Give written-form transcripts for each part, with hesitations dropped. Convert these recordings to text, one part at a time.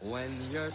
when you're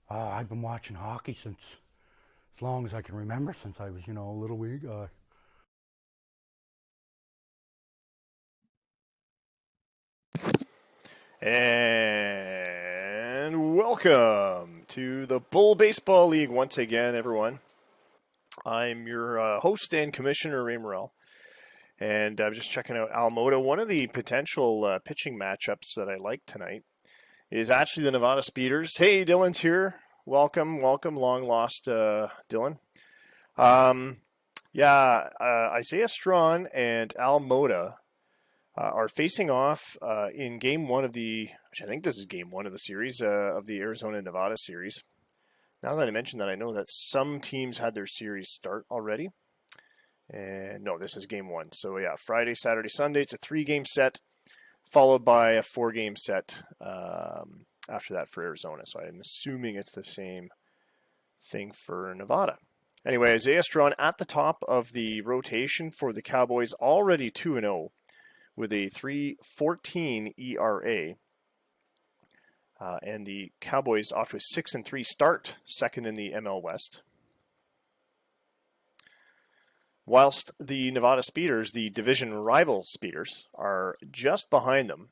I've been watching hockey since as long as I can remember, since I was, a little wee guy. And welcome to the Bull Baseball League once again, everyone. I'm your host and commissioner, Ray Morrell. And I'm just checking out Alamota. One of the potential pitching matchups that I like tonight is actually the Nevada Speeders. Hey, Dylan's here. Welcome, long lost Dylan. Isaiah Strawn and Alamota are facing off in game one of which I think this is game one of the series of the Arizona-Nevada series. Now that I mentioned that, I know that some teams had their series start already. And no, this is game one. So yeah, Friday, Saturday, Sunday, it's a 3-game set, followed by a 4-game set after that for Arizona. So I'm assuming it's the same thing for Nevada. Anyway, Isaiah Strawn at the top of the rotation for the Cowboys, already 2-0 with a 3.14 ERA. And the Cowboys off to a 6-3 start, second in the ML West. Whilst the Nevada Speeders, the division rival Speeders, are just behind them.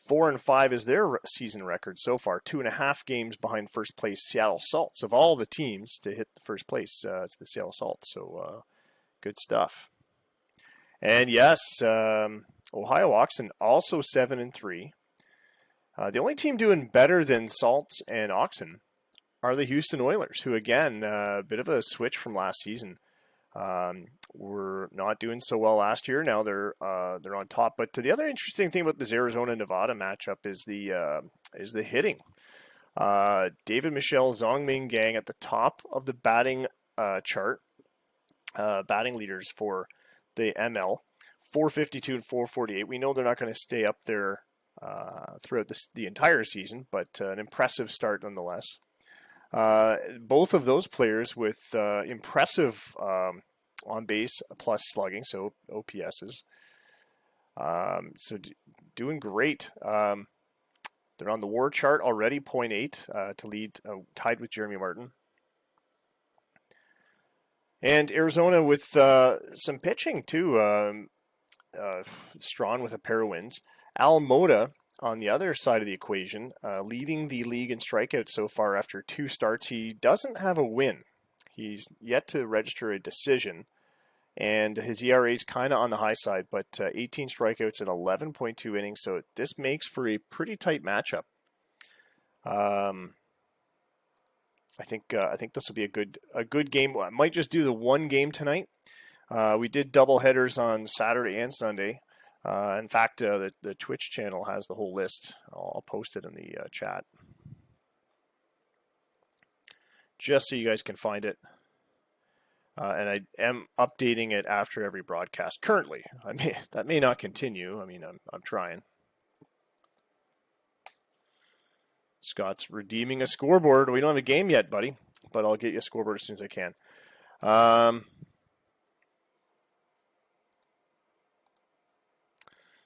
4-5 is their season record so far. 2.5 games behind first place Seattle Salts. Of all the teams to hit first place, it's the Seattle Salts. So good stuff. And yes, Ohio Oxen also 7-3. The only team doing better than Salts and Oxen are the Houston Oilers, who again, a bit of a switch from last season. Were not doing so well last year. Now they're on top. But the other interesting thing about this Arizona-Nevada matchup is the hitting. David Michel, Zongming Gang at the top of the batting chart, batting leaders for the ML, 452 and 448. We know they're not going to stay up there throughout the entire season, but an impressive start nonetheless. Both of those players with impressive on base plus slugging, so OPSs. Doing great. They're on the WAR chart already, 0.8 to lead, tied with Jeremy Martin. And Arizona with some pitching too. Strawn with a pair of wins. Alamota on the other side of the equation, leading the league in strikeouts so far after 2 starts. He doesn't have a win. He's yet to register a decision, and his ERA is kind of on the high side, but 18 strikeouts in 11.2 innings, so this makes for a pretty tight matchup. I think this will be a good game. I might just do the one game tonight. We did double headers on Saturday and Sunday. In fact, the Twitch channel has the whole list. I'll post it in the chat. just so you guys can find it. And I am updating it after every broadcast. Currently, that may not continue. I mean, I'm trying. Scott's redeeming a scoreboard. We don't have a game yet, buddy, but I'll get you a scoreboard as soon as I can.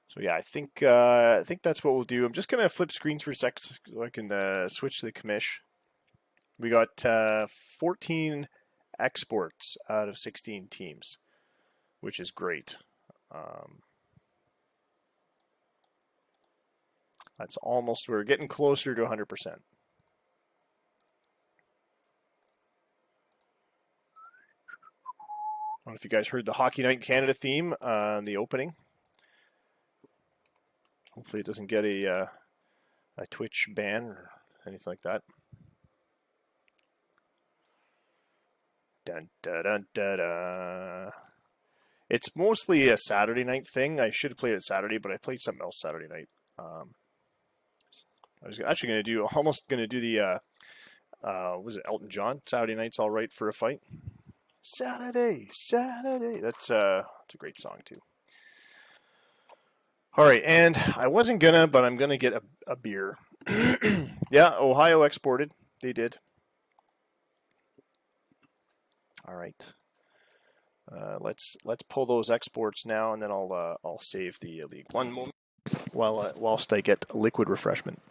So yeah, I think that's what we'll do. I'm just gonna flip screens for a sec so I can switch to the commish. We got 14 exports out of 16 teams, which is great. That's almost, we're getting closer to 100%. I don't know if you guys heard the Hockey Night in Canada theme on the opening. Hopefully it doesn't get a Twitch ban or anything like that. Dun, dun, dun, dun, dun. It's mostly a Saturday night thing. I should have played it Saturday, but I played something else Saturday night. I was actually almost going to do the, was it Elton John? Saturday Night's All Right for a Fight? Saturday. That's a great song too. All right, and I wasn't gonna, but I'm gonna get a beer. Yeah, Ohio exported. They did. All right. Let's pull those exports now, and then I'll save the league. One moment whilst I get a liquid refreshment.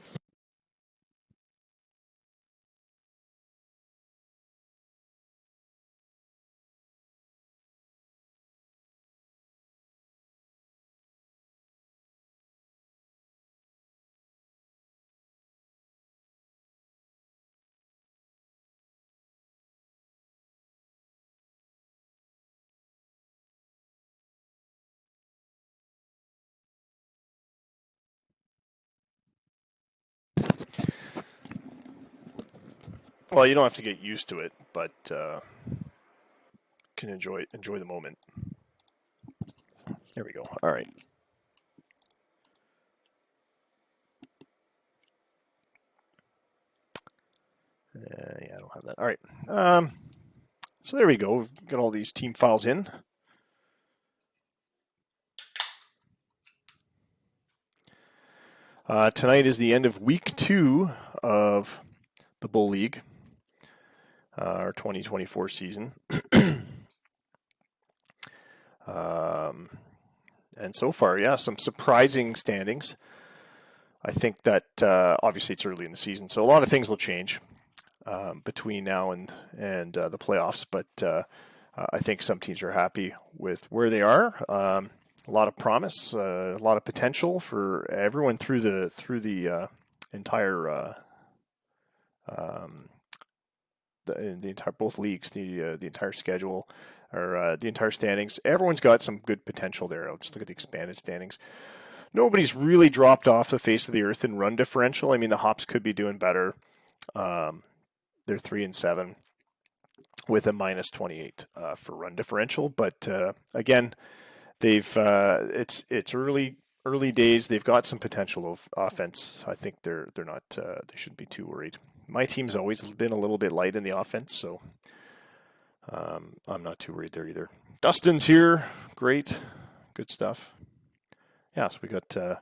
Well, you don't have to get used to it, but can enjoy the moment. There we go. All right. Yeah, I don't have that. All right. So there we go. We've got all these team files in. Tonight is the end of week 2 of the Bull League, our 2024 season. And so far, yeah, some surprising standings. I think that obviously it's early in the season, so a lot of things will change between now and the playoffs. But I think some teams are happy with where they are. A lot of promise, a lot of potential for everyone through the entire the entire both leagues, the entire schedule or the entire standings. Everyone's got some good potential there. I'll just look at the expanded standings. Nobody's really dropped off the face of the earth in run differential. I mean, the Hops could be doing better. They're 3-7 with a minus 28 for run differential, but again, they've it's early days. They've got some potential of offense. I think they're not they shouldn't be too worried. My team's always been a little bit light in the offense, so I'm not too worried there either. Dustin's here, great, good stuff. Yeah, so we got a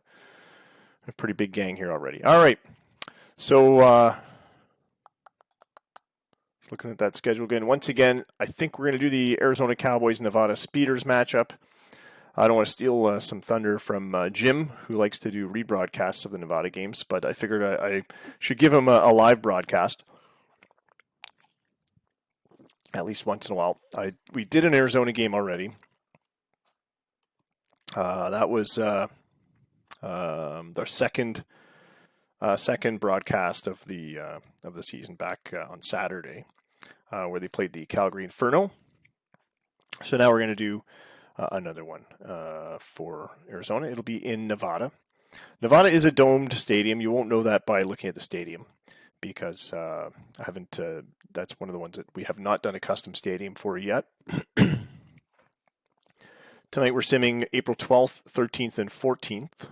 pretty big gang here already. All right, so looking at that schedule again. Once again, I think we're going to do the Arizona Cowboys Nevada Speeders matchup. I don't want to steal some thunder from Jim, who likes to do rebroadcasts of the Nevada games, but I figured I should give him a live broadcast at least once in a while. We did an Arizona game already. That was their second broadcast of the season back on Saturday, where they played the Calgary Inferno. So now we're going to do another one for Arizona. It'll be in Nevada. Nevada is a domed stadium. You won't know that by looking at the stadium because I haven't. That's one of the ones that we have not done a custom stadium for yet. Tonight we're simming April 12th, 13th, and 14th.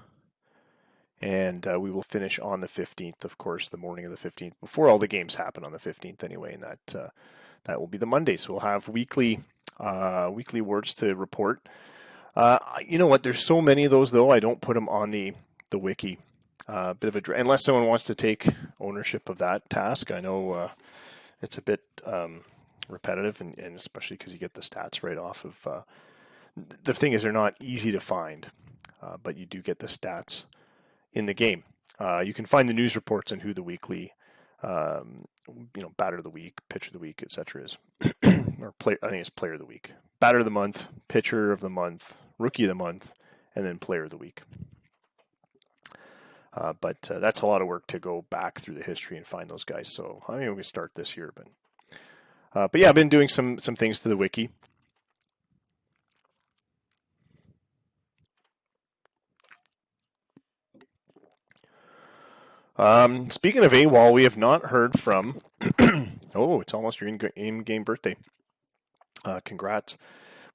And we will finish on the 15th, of course, the morning of the 15th, before all the games happen on the 15th anyway, and that will be the Monday. So we'll have weekly awards to report. You know what? There's so many of those, though. I don't put them on the wiki. Bit of unless someone wants to take ownership of that task. I know it's a bit repetitive, and especially because you get the stats right off of. The thing is, they're not easy to find, but you do get the stats in the game. You can find the news reports on who the weekly, batter of the week, pitcher of the week, etc. is, or play. I think it's player of the week, batter of the month, pitcher of the month, rookie of the month, and then player of the week. But that's a lot of work to go back through the history and find those guys. So I mean, we can start this year, but yeah, I've been doing some things to the wiki. Speaking of AWOL, we have not heard from. Oh, it's almost your in-game birthday. Congrats.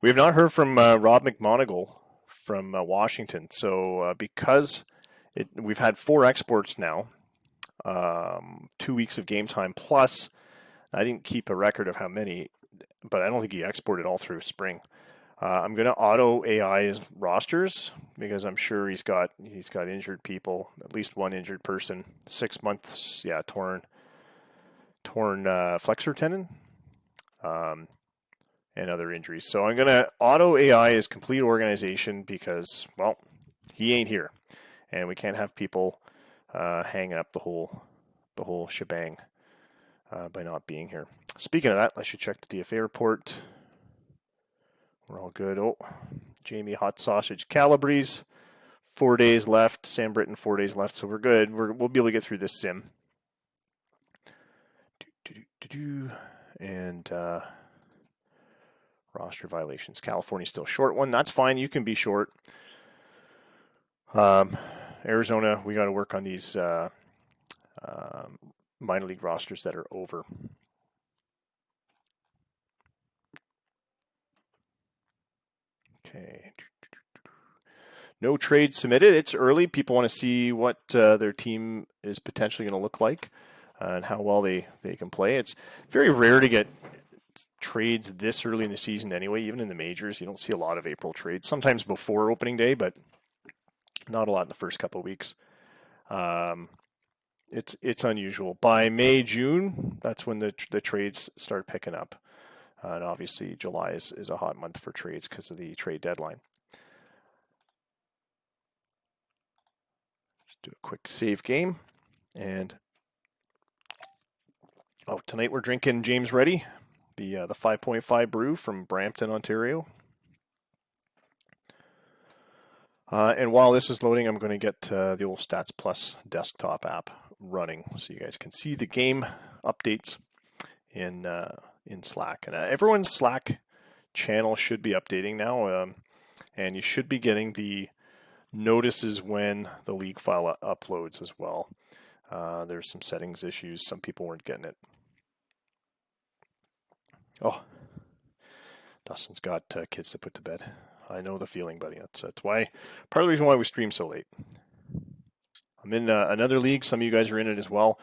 We have not heard from Rob McMonigal from Washington. So because we've had 4 exports now, 2 weeks of game time, plus I didn't keep a record of how many, but I don't think he exported all through spring. I'm going to auto AI his rosters because I'm sure he's got injured people, at least one injured person, 6 months, torn flexor tendon, and other injuries. So I'm going to auto AI his complete organization because, well, he ain't here, and we can't have people hanging up the whole shebang by not being here. Speaking of that, I should check the DFA report. We're all good. Oh, Jamie Hot Sausage Calabrese, 4 days left. Sam Britton, 4 days left. So we're good. We'll be able to get through this sim. And roster violations. California's still short one. That's fine. You can be short. Arizona, we got to work on these minor league rosters that are over. Okay. No trade submitted. It's early. People want to see what their team is potentially going to look like and how well they can play. It's very rare to get trades this early in the season anyway. Even in the majors, you don't see a lot of April trades. Sometimes before opening day, but not a lot in the first couple of weeks. It's unusual. By May, June, that's when the trades start picking up. And obviously, July is a hot month for trades because of the trade deadline. Just do a quick save game. And tonight we're drinking James Ready, the 5.5 brew from Brampton, Ontario. And while this is loading, I'm going to get the old Stats Plus desktop app running so you guys can see the game updates in Slack. And everyone's Slack channel should be updating now, and you should be getting the notices when the league file uploads as well. There's some settings issues. Some people weren't getting it. Oh, Dustin's got kids to put to bed. I know the feeling, buddy. That's why, part of the reason why we stream so late. I'm in another league. Some of you guys are in it as well.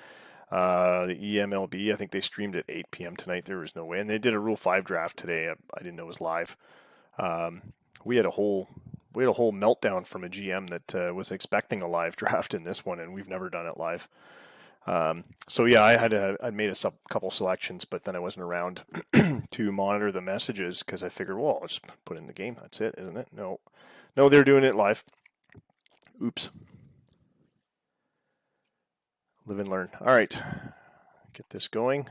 The EMLB, I think they streamed at 8 p.m. tonight. There was no way. And they did a Rule 5 draft today. I didn't know it was live. We had a whole meltdown from a GM that was expecting a live draft in this one, and we've never done it live. So yeah, I made a couple selections, but then I wasn't around to monitor the messages because I figured, well, I'll just put it in the game. That's it, isn't it? No, they're doing it live. Oops. Live and learn. All right, get this going.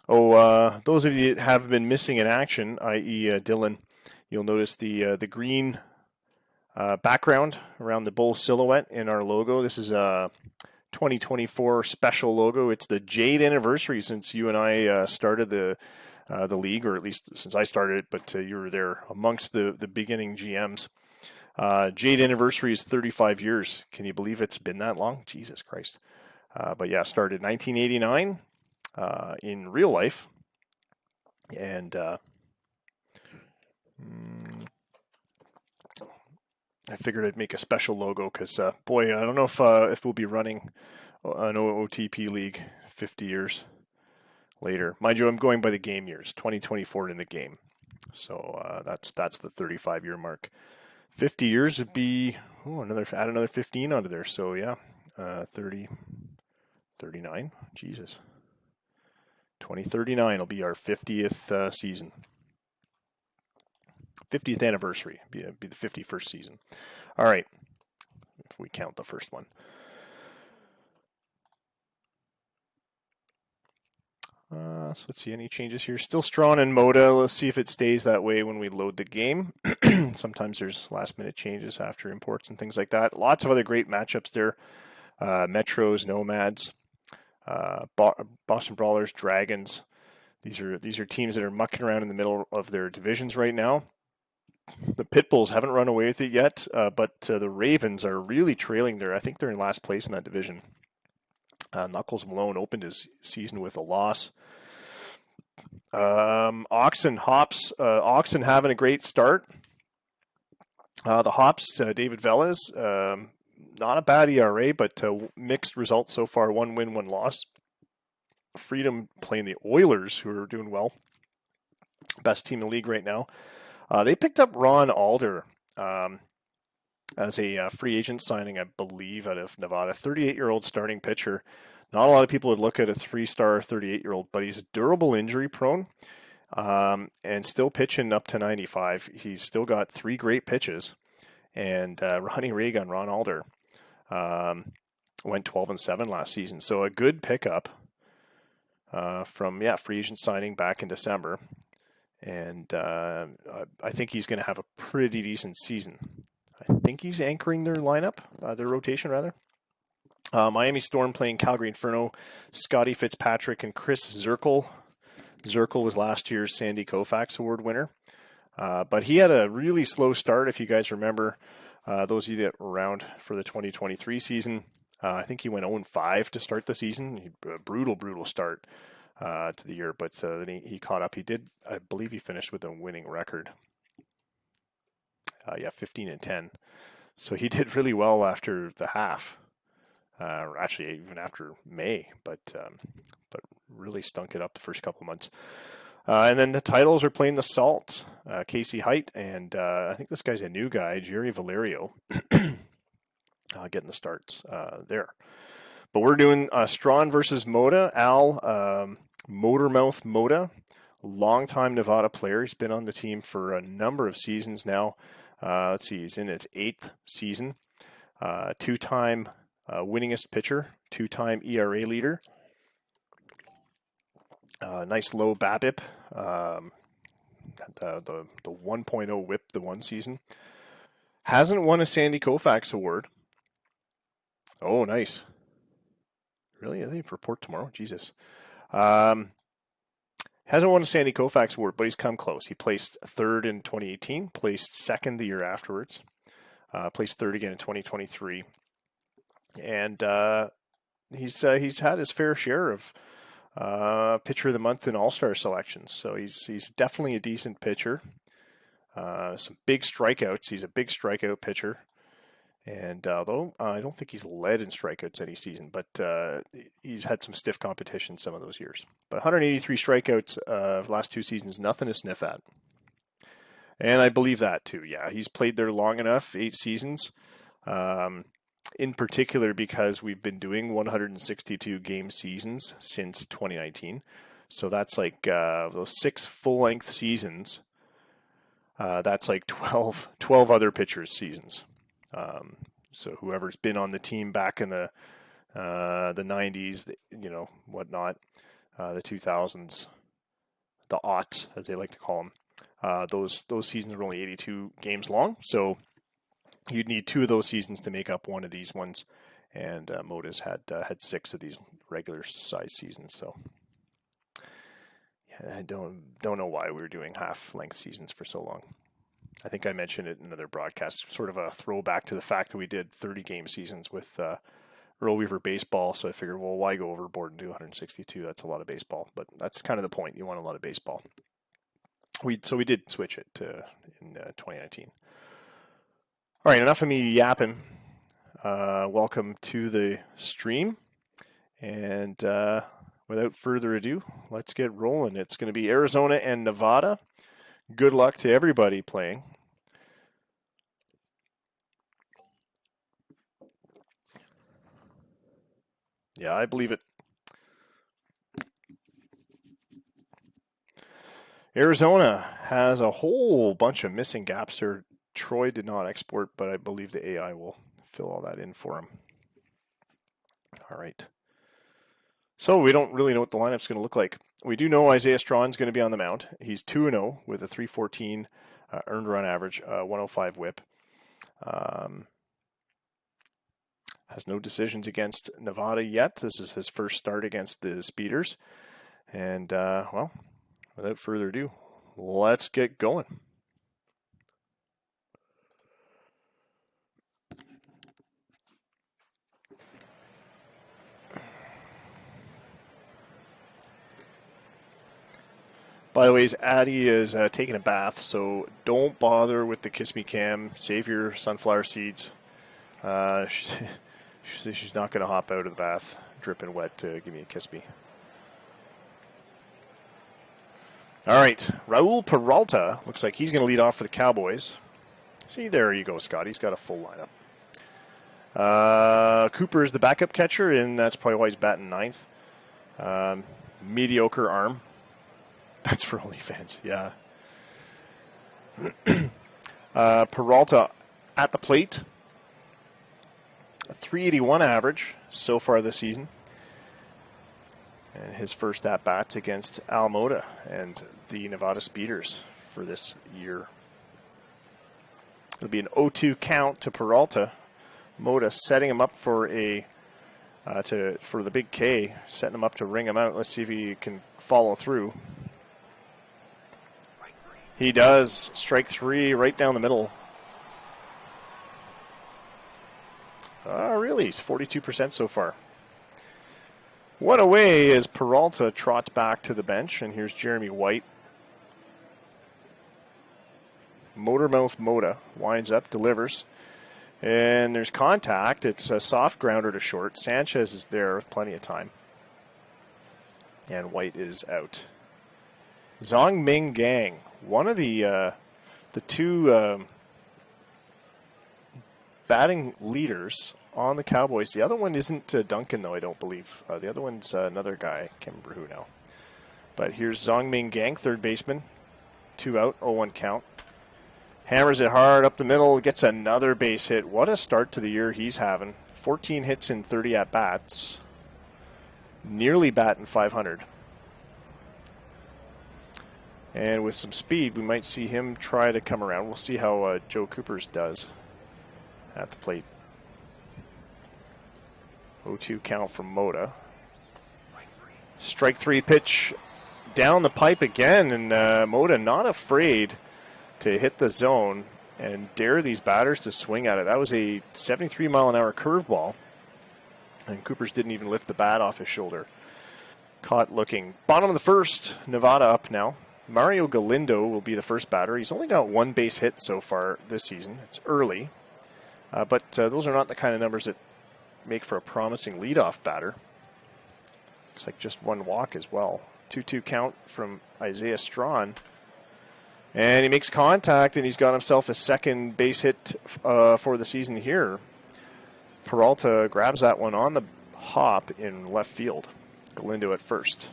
Oh, those of you that have been missing in action, i.e. Dylan, you'll notice the green background around the bull silhouette in our logo. This is a 2024 special logo. It's the Jade anniversary since you and I started the league, or at least since I started it, but you were there amongst the beginning GMs. Jade anniversary is 35 years. Can you believe it's been that long? Jesus Christ. But yeah, started 1989 in real life. And I figured I'd make a special logo because, boy, I don't know if we'll be running an OTP league 50 years later. Mind you, I'm going by the game years, 2024 in the game. So that's the 35-year mark. 50 years would be add another 15 onto there. So yeah, 30, 39. Jesus, 2039 will be our 50th season. 50th anniversary. Be the 51st season. All right, if we count the first one. So let's see, any changes here? Still Strawn and Moda. Let's see if it stays that way when we load the game. Sometimes there's last minute changes after imports and things like that. Lots of other great matchups there. Metros, Nomads, Boston Brawlers, Dragons. These are teams that are mucking around in the middle of their divisions right now. The Pitbulls haven't run away with it yet, but the Ravens are really trailing there. I think they're in last place in that division. Knuckles Malone opened his season with a loss. Oxen Hops. Oxen having a great start. The Hops, David Velez, not a bad ERA, but mixed results so far. 1 win, 1 loss. Freedom playing the Oilers, who are doing well. Best team in the league right now. They picked up Ron Alder as a free agent signing, I believe, out of Nevada. 38-year-old starting pitcher. Not a lot of people would look at a 3-star 38-year-old, but he's durable injury prone and still pitching up to 95. He's still got 3 great pitches. And Ronnie Raygun, Ron Alder, went 12-7 last season. So a good pickup from free agent signing back in December. And I think he's going to have a pretty decent season. I think he's anchoring their lineup, their rotation rather. Miami Storm playing Calgary Inferno, Scotty Fitzpatrick and Chris Zirkle. Zirkle was last year's Sandy Koufax Award winner. But he had a really slow start, if you guys remember. Those of you that were around for the 2023 season, I think he went 0-5 to start the season. A brutal start to the year, but then he caught up. He did, I believe he finished with a winning record. 15-10. So he did really well after the half. Actually, even after May, but really stunk it up the first couple of months. And then the titles are playing the Salt, Casey Height, and I think this guy's a new guy, Jerry Valerio, getting the starts there. But we're doing Strawn versus Moda. Al Motormouth Moda, longtime Nevada player. He's been on the team for a number of seasons now. Let's see, he's in his 8th season. 2-time winningest pitcher, 2-time ERA leader. Nice low BABIP. The 1.0 whip the one season. Hasn't won a Sandy Koufax award. Oh, nice. Really? I think report tomorrow. Jesus. Hasn't won a Sandy Koufax award, but he's come close. He placed 3rd in 2018, placed 2nd the year afterwards, placed 3rd again in 2023, and he's had his fair share of pitcher of the month in All-Star selections. So he's definitely a decent pitcher. Some big strikeouts. He's a big strikeout pitcher. And although I don't think he's led in strikeouts any season, but he's had some stiff competition some of those years. But 183 strikeouts last 2 seasons, nothing to sniff at. And I believe that too. Yeah, he's played there long enough, 8 seasons. In particular because we've been doing 162 game seasons since 2019. So that's like those 6 full-length seasons. That's like 12 other pitchers' seasons. So whoever's been on the team back in the 90s, whatnot, the 2000s, the aughts, as they like to call them, those seasons were only 82 games long. So you'd need 2 of those seasons to make up one of these ones. And Moda's had 6 of these regular size seasons. So yeah, I don't know why we were doing half-length seasons for so long. I think I mentioned it in another broadcast, sort of a throwback to the fact that we did 30-game seasons with Earl Weaver baseball. So I figured, well, why go overboard and do 162? That's a lot of baseball. But that's kind of the point. You want a lot of baseball. So we did switch it in 2019. All right, enough of me yapping. Welcome to the stream. And without further ado, let's get rolling. It's going to be Arizona and Nevada. Good luck to everybody playing. Yeah, I believe it. Arizona has a whole bunch of missing gaps there. Troy did not export, but I believe the AI will fill all that in for him. All right. So we don't really know what the lineup's going to look like. We do know Isaiah Strawn's going to be on the mound. He's 2-0 with a 314 earned run average, 105 whip. Has no decisions against Nevada yet. This is his first start against the Speeders. And, well, without further ado, let's get going. By the way, Addie is taking a bath, so don't bother with the Kiss Me Cam. Save your sunflower seeds. She's not going to hop out of the bath dripping wet to give me a kiss me. All right, Raul Peralta looks like he's going to lead off for the Cowboys. See, there you go, Scott. He's got a full lineup. Cooper is the backup catcher, and that's probably why he's batting ninth. Mediocre arm. That's for OnlyFans, yeah. Peralta at the plate. A 381 average so far this season. And his first at-bats against Alamota and the Nevada Speeders for this year. It'll be an 0-2 count to Peralta. Mota setting him up for for the big K, setting him up to ring him out. Let's see if he can follow through. He does. Strike three right down the middle. Really? He's 42% so far. One away as Peralta trots back to the bench, and here's Jeremy White. Motormouth Mota winds up, delivers, and there's contact. It's a soft grounder to short. Sanchez is there with plenty of time, and White is out. Zong Ming Gang, one of the two batting leaders on the Cowboys. The other one isn't Duncan, though, I don't believe. The other one's another guy. I can't remember who now. But here's Zong Ming Gang, third baseman. 2 out, 0-1 count. Hammers it hard up the middle, gets another base hit. What a start to the year he's having. 14 hits in 30 at-bats. Nearly batting 500. And with some speed, we might see him try to come around. We'll see how Joe Coopers does at the plate. 0-2 count from Mota. Strike three pitch down the pipe again, and Mota not afraid to hit the zone and dare these batters to swing at it. That was a 73-mile-an-hour curveball, and Coopers didn't even lift the bat off his shoulder. Caught looking. Bottom of the first, Nevada up now. Mario Galindo will be the first batter. He's only got one base hit so far this season. It's early, but those are not the kind of numbers that make for a promising leadoff batter. Looks like just one walk as well. 2-2 count from Isaiah Strawn. And he makes contact, and he's got himself a second base hit for the season here. Peralta grabs that one on the hop in left field. Galindo at first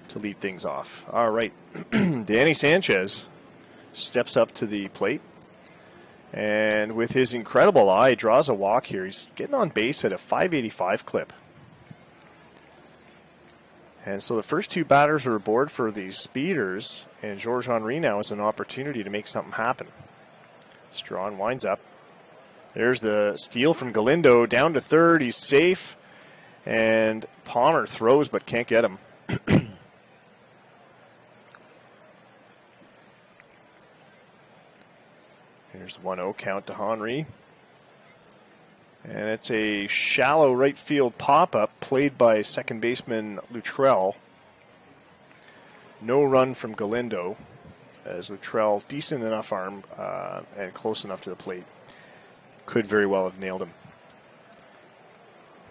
to lead things off. All right. Danny Sanchez steps up to the plate. And with his incredible eye, draws a walk here. He's getting on base at a 585 clip. And so the first two batters are aboard for the Speeders, and Georges Henry now has an opportunity to make something happen. Strawn winds up. There's the steal from Galindo down to third. He's safe, and Palmer throws but can't get him. Here's 1-0 count to Henry. And it's a shallow right field pop-up played by second baseman Luttrell. No run from Galindo. as Luttrell, decent enough arm and close enough to the plate, could very well have nailed him.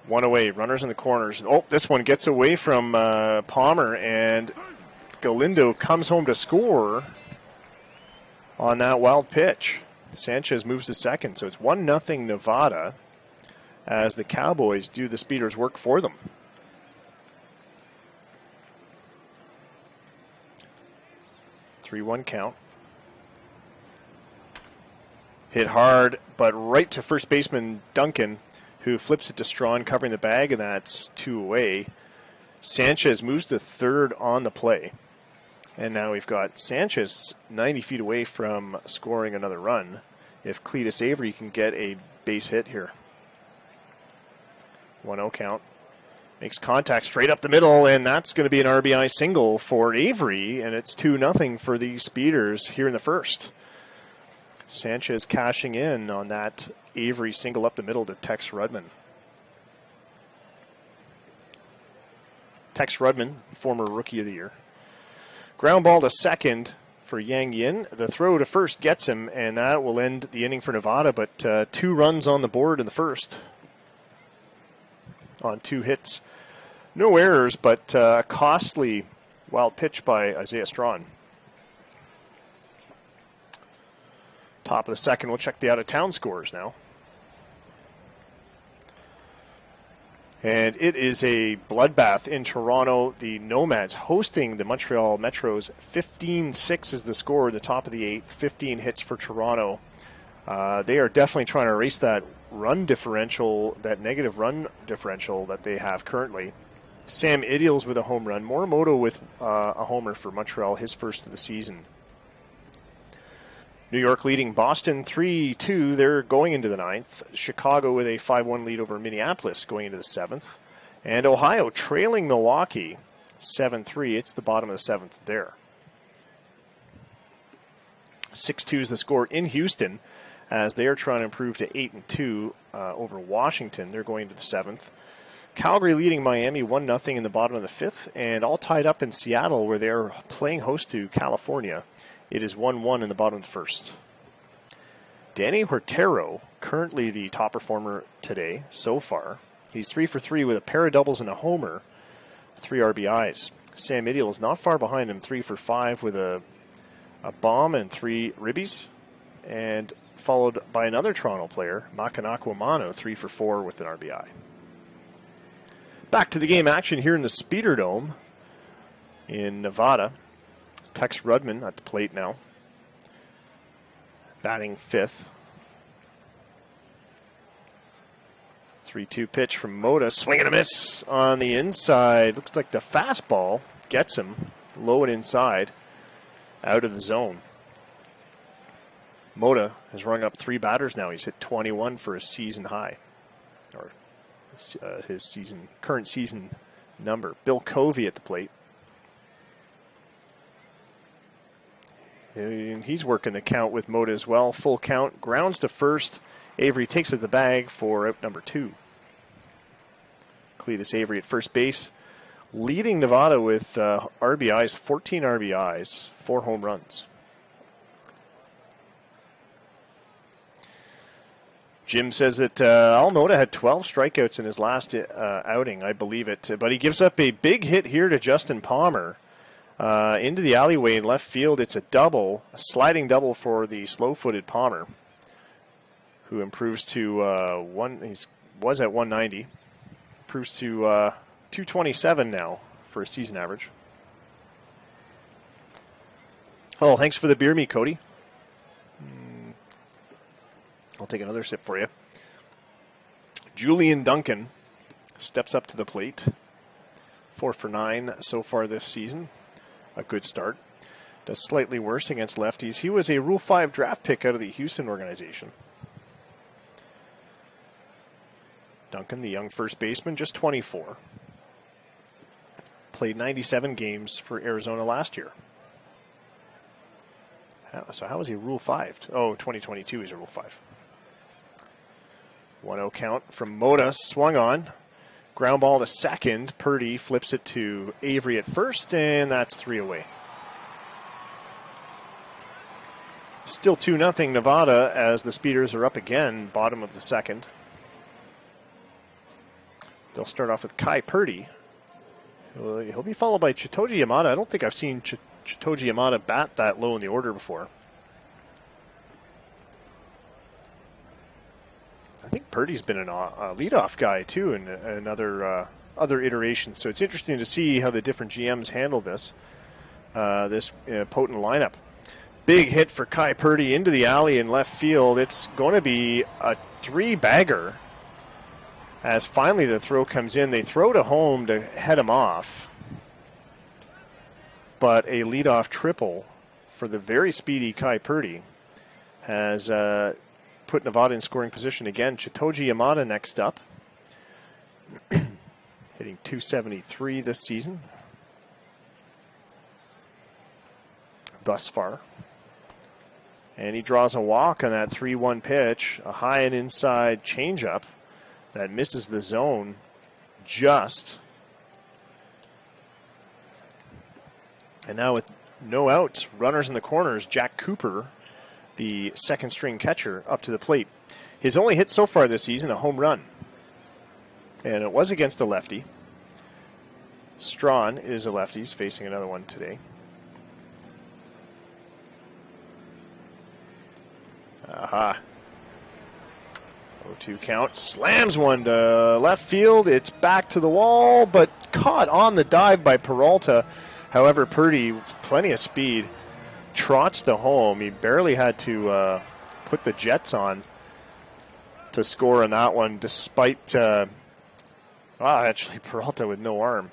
One away, runners in the corners. Oh, this one gets away from Palmer, and Galindo comes home to score on that wild pitch. Sanchez moves to second, so it's 1-0 Nevada as the Cowboys do the Speeders' work for them. Three-one count. Hit hard, but right to first baseman Duncan, who flips it to Strawn, covering the bag, and that's 2 away. Sanchez moves to third on the play. And now we've got Sanchez 90 feet away from scoring another run if Cletus Avery can get a base hit here. 1-0 count. Makes contact straight up the middle, and that's going to be an RBI single for Avery, and it's 2-0 for the Speeders here in the first. Sanchez cashing in on that Avery single up the middle to Tex Rudman. Tex Rudman, former Rookie of the Year. Ground ball to second for Yang Yin. The throw to first gets him, and that will end the inning for Nevada, but 2 runs on the board in the first on 2 hits. No errors, but costly wild pitch by Isaiah Strawn. Top of the second, we'll check the out-of-town scores now. And it is a bloodbath in Toronto. The Nomads hosting the Montreal Metros. 15-6 is the score in the top of the 8th. 15 hits for Toronto. They are definitely trying to erase that run differential, that negative run differential that they have currently. Sam Idiels with a home run. Morimoto with a homer for Montreal, his first of the season. New York leading Boston 3-2. They're going into the 9th. Chicago with a 5-1 lead over Minneapolis going into the 7th. And Ohio trailing Milwaukee 7-3. It's the bottom of the 7th there. 6-2 is the score in Houston as they are trying to improve to 8-2 over Washington. They're going to the 7th. Calgary leading Miami 1-0 in the bottom of the 5th. And all tied up in Seattle where they're playing host to California. It is 1-1 in the bottom of the first. Danny Hortero, currently the top performer today so far. He's 3 for 3 with a pair of doubles and a homer, 3 RBIs. Sam Idiel is not far behind him, 3 for 5 with a bomb and 3 ribbies. And followed by another Toronto player, Makanako Amano, 3 for 4 with an RBI. Back to the game action here in the Speeder Dome in Nevada. Tex Rudman at the plate now. Batting 5th. 3-2 pitch from Mota. Swing and a miss on the inside. Looks like the fastball gets him low and inside. Out of the zone. Mota has rung up 3 batters now. He's hit 21 for a season high. Or his current season number. Bill Covey at the plate. And he's working the count with Mota as well. Full count. Grounds to first. Avery takes it to the bag for out number 2. Cletus Avery at first base. Leading Nevada with RBIs, 14 RBIs, 4 home runs. Jim says that Al Mota had 12 strikeouts in his last outing, I believe it. But he gives up a big hit here to Justin Palmer. Into the alleyway in left field. It's a double, a sliding double for the slow-footed Palmer, who improves to he was at 190, improves to 227 now for a season average. Oh, thanks for the beer me, Cody. I'll take another sip for you. Julian Duncan steps up to the plate. 4 for 9 so far this season. A good start. Does slightly worse against lefties. He was a Rule 5 draft pick out of the Houston organization. Duncan, the young first baseman, just 24. Played 97 games for Arizona last year. So how was he Rule 5? Oh, 2022 he's a Rule 5. 1-0 count from Mota. Swung on. Ground ball to second. Purdy flips it to Avery at first, and that's 3 away. Still 2-0 Nevada as the Speeders are up again, bottom of the second. They'll start off with Kai Purdy. He'll be followed by Chitoji Yamada. I don't think I've seen Chitoji Yamada bat that low in the order before. I think Purdy's been a leadoff guy too in other iterations. So it's interesting to see how the different GMs handle this potent lineup. Big hit for Kai Purdy into the alley in left field. It's going to be a 3-bagger. As finally the throw comes in, they throw to home to head him off. But a leadoff triple for the very speedy Kai Purdy has put Nevada in scoring position again. Chitoji Yamada next up. Hitting .273 this season. Thus far. And he draws a walk on that 3-1 pitch. A high and inside changeup that misses the zone just. And now with no outs, runners in the corners, Jack Cooper, the second string catcher, up to the plate. His only hit so far this season, a home run. And it was against the lefty. Strawn is a lefty. He's facing another one today. Aha. 0-2 count. Slams one to left field. It's back to the wall, but caught on the dive by Peralta. However, Purdy, plenty of speed, trots to home. He barely had to put the jets on to score on that one, despite actually Peralta with no arm.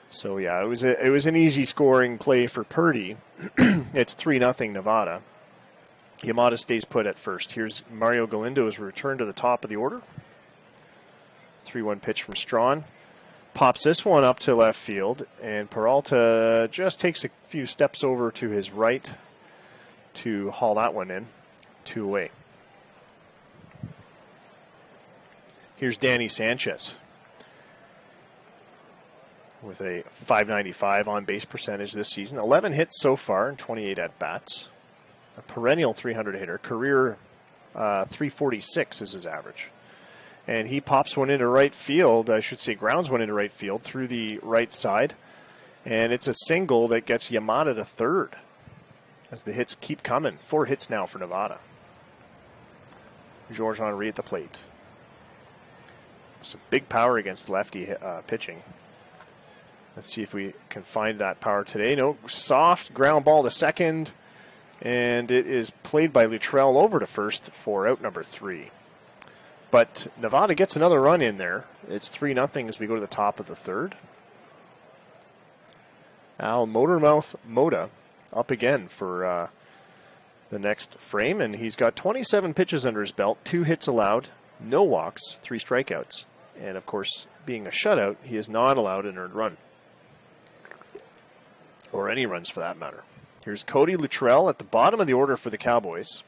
So yeah, it was an easy scoring play for Purdy. It's 3-0 Nevada. Yamada stays put at first. Here's Mario Galindo's return to the top of the order. 3-1 pitch from Strawn. Pops this one up to left field, and Peralta just takes a few steps over to his right to haul that one in. 2 away. Here's Danny Sanchez with a .595 on-base percentage this season. 11 hits so far and 28 at-bats. A perennial 300 hitter. Career 346 is his average. And he pops one into right field, I should say grounds one into right field through the right side. And it's a single that gets Yamada to third as the hits keep coming. 4 hits now for Nevada. Georges Henry at the plate. Some big power against lefty pitching. Let's see if we can find that power today. No, soft ground ball to second. And it is played by Luttrell over to first for out number 3. But Nevada gets another run in there. It's 3-0 as we go to the top of the third. Now Motormouth Mota up again for the next frame. And he's got 27 pitches under his belt, 2 hits allowed, no walks, 3 strikeouts. And of course, being a shutout, he is not allowed an earned run. Or any runs for that matter. Here's Cody Luttrell at the bottom of the order for the Cowboys.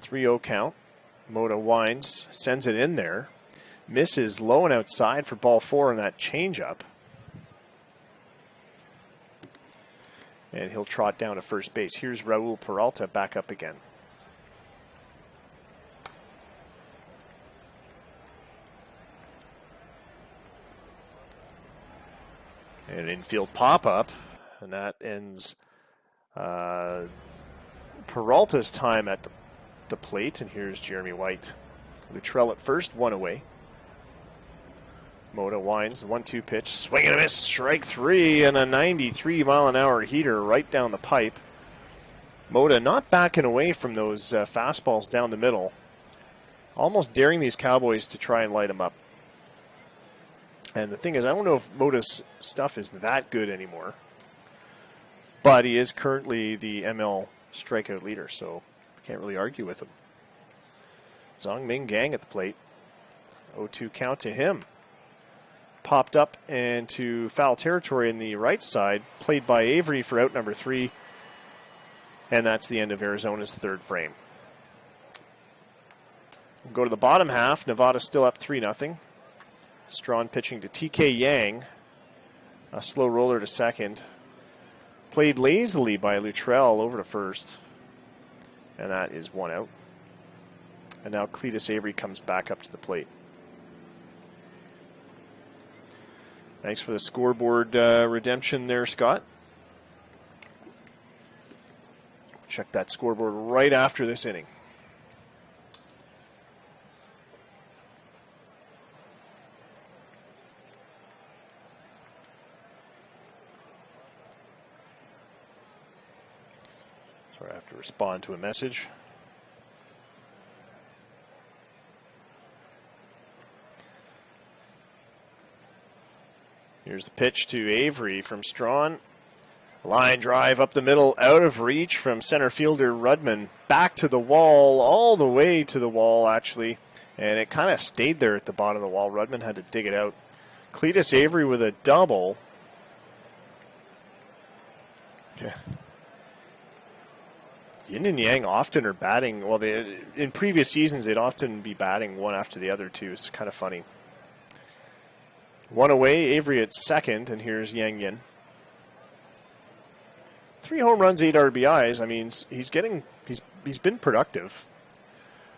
3-0 count. Mota winds, sends it in there. Misses low and outside for ball 4 on that changeup. And he'll trot down to first base. Here's Raul Peralta back up again. An infield pop-up, and that ends Peralta's time at the plate. And here's Jeremy White. Luttrell at first, 1 away. Mota winds, 1-2 pitch, swing and a miss, strike 3, and a 93-mile-an-hour heater right down the pipe. Mota not backing away from those fastballs down the middle, almost daring these Cowboys to try and light him up. And the thing is, I don't know if Mota's stuff is that good anymore. But he is currently the ML strikeout leader, so can't really argue with him. Zhong Ming Gang at the plate. 0-2 count to him. Popped up into foul territory in the right side. Played by Avery for out number 3. And that's the end of Arizona's third frame. We'll go to the bottom half. Nevada still up 3-0. Strawn pitching to TK Yang. A slow roller to second. Played lazily by Luttrell over to first. And that is 1 out. And now Cletus Avery comes back up to the plate. Thanks for the scoreboard redemption there, Scott. Check that scoreboard right after this inning. Sorry, I have to respond to a message. Here's the pitch to Avery from Strawn. Line drive up the middle, out of reach from center fielder Rudman. Back to the wall, all the way to the wall, actually. And it kind of stayed there at the bottom of the wall. Rudman had to dig it out. Cletus Avery with a double. Okay. Yin and Yang often are batting. Well, in previous seasons, they'd often be batting one after the other, too. It's kind of funny. One away, Avery at second, and here's Yang Yin. 3 home runs, 8 RBIs. I mean, he's been productive.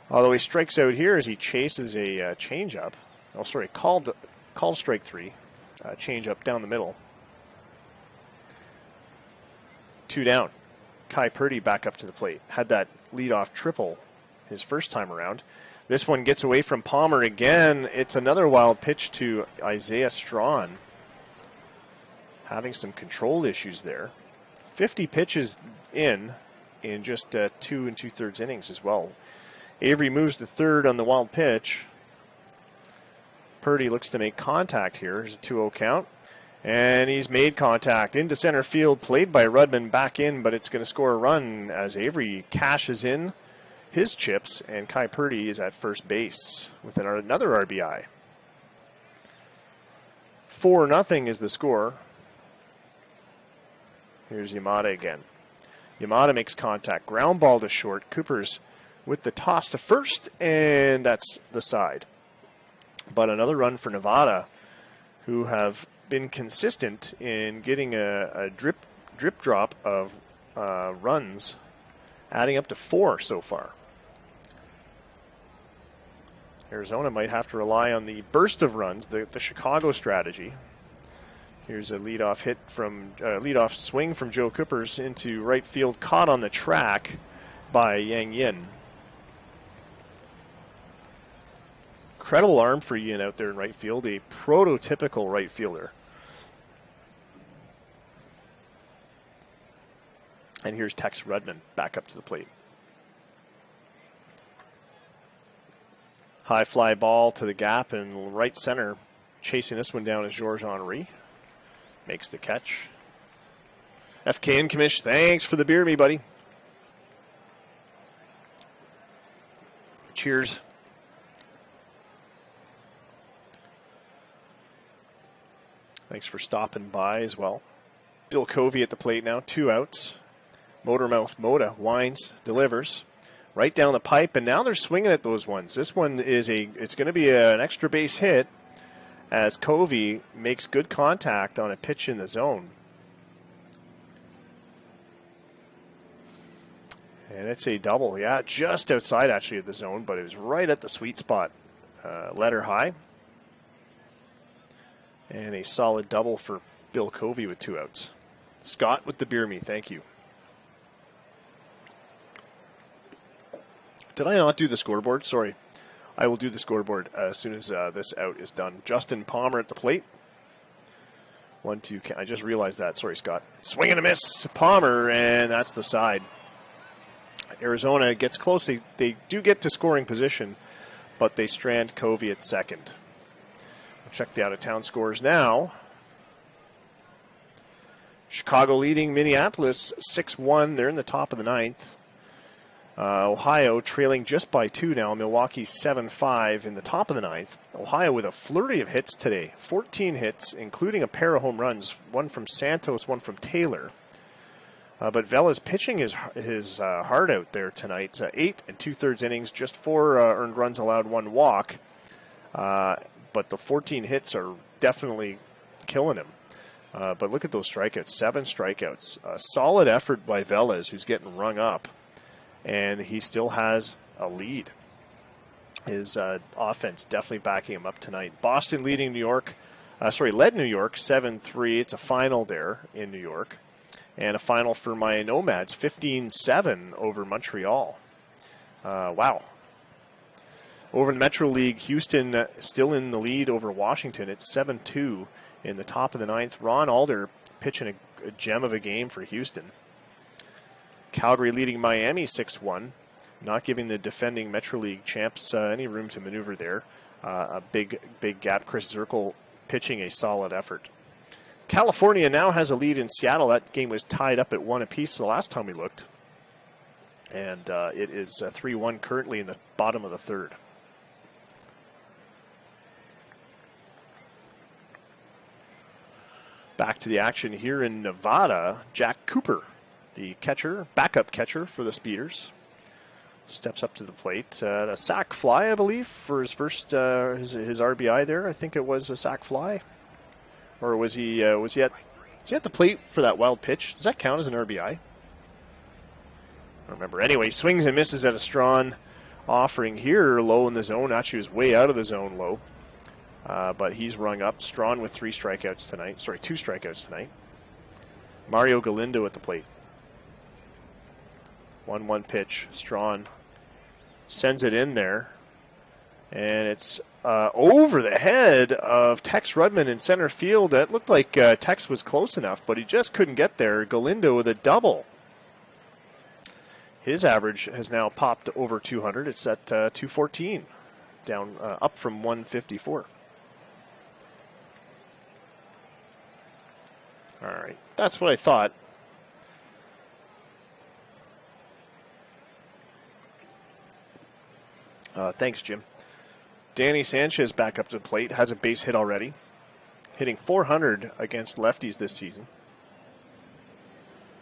Although he strikes out here as he chases a changeup. Oh, sorry, called strike 3. Changeup down the middle. 2 down. Kai Purdy back up to the plate. Had that leadoff triple his first time around. This one gets away from Palmer again. It's another wild pitch to Isaiah Strawn. Having some control issues there. 50 pitches in just 2 2/3 innings as well. Avery moves to third on the wild pitch. Purdy looks to make contact here. There's a 2-0 count. And he's made contact into center field, played by Rudman back in, but it's going to score a run as Avery cashes in his chips, and Kai Purdy is at first base with another RBI. 4-0 is the score. Here's Yamada again. Yamada makes contact. Ground ball to short. Cooper's with the toss to first, and that's the side. But another run for Nevada, who have been consistent in getting a drip drop of runs, adding up to 4 so far. Arizona might have to rely on the burst of runs, the Chicago strategy. Here's a leadoff swing from Joe Coopers into right field, caught on the track by Yang Yin. Incredible arm for Yin out there in right field, a prototypical right fielder. And here's Tex Rudman back up to the plate. High fly ball to the gap in right center. Chasing this one down is Georges Henry. Makes the catch. FKN Commish, thanks for the beer, me buddy. Cheers. Thanks for stopping by as well. Bill Covey at the plate now, 2 outs. Motormouth Moda winds, delivers right down the pipe, and now they're swinging at those ones. This one it's going to be an extra base hit as Covey makes good contact on a pitch in the zone. And it's a double, yeah, just outside actually of the zone, but it was right at the sweet spot. Letter high. And a solid double for Bill Covey with 2 outs. Scott with the beer me, thank you. Did I not do the scoreboard? Sorry. I will do the scoreboard as soon as this out is done. Justin Palmer at the plate. 1-2. I just realized that. Sorry, Scott. Swing and a miss. Palmer, and that's the side. Arizona gets close. They do get to scoring position, but they strand Covey at second. We'll check the out-of-town scores now. Chicago leading Minneapolis 6-1. They're in the top of the 9th. Ohio trailing just by 2 now. Milwaukee 7-5 in the top of the 9th. Ohio with a flurry of hits today. 14 hits, including a pair of home runs. One from Santos, one from Taylor. But Vela's pitching his heart out there tonight. 8 2/3 innings, just 4 earned runs allowed, 1 walk. But the 14 hits are definitely killing him. But look at those strikeouts, 7 strikeouts. A solid effort by Velez, who's getting rung up, and he still has a lead. His offense definitely backing him up tonight. Boston led New York 7-3. It's a final there in New York. And a final for my Nomads, 15-7 over Montreal. Wow. Over in the Metro League, Houston still in the lead over Washington. It's 7-2 in the top of the 9th. Ron Alder pitching a gem of a game for Houston. Calgary leading Miami 6-1, not giving the defending Metro League champs any room to maneuver there. A big gap. Chris Zirkle pitching a solid effort. California now has a lead in Seattle. That game was tied up at 1 apiece the last time we looked. And it is 3-1 currently in the bottom of the 3rd. Back to the action here in Nevada. Jack Cooper, the catcher, backup catcher for the Speeders, steps up to the plate. A sac fly, I believe, for his first his RBI there. I think it was a sac fly. Or was he at the plate for that wild pitch? Does that count as an RBI? I don't remember. Anyway, swings and misses at a Strawn offering here low in the zone. Actually, was way out of the zone low. But he's rung up. Strawn with 2 strikeouts tonight. Mario Galindo at the plate. 1-1 pitch. Strawn sends it in there. And it's over the head of Tex Rudman in center field. It looked like Tex was close enough, but he just couldn't get there. Galindo with a double. His average has now popped over 200. It's at 214, down up from 154. All right, that's what I thought. Thanks, Jim. Danny Sanchez back up to the plate, has a base hit already, hitting .400 against lefties this season.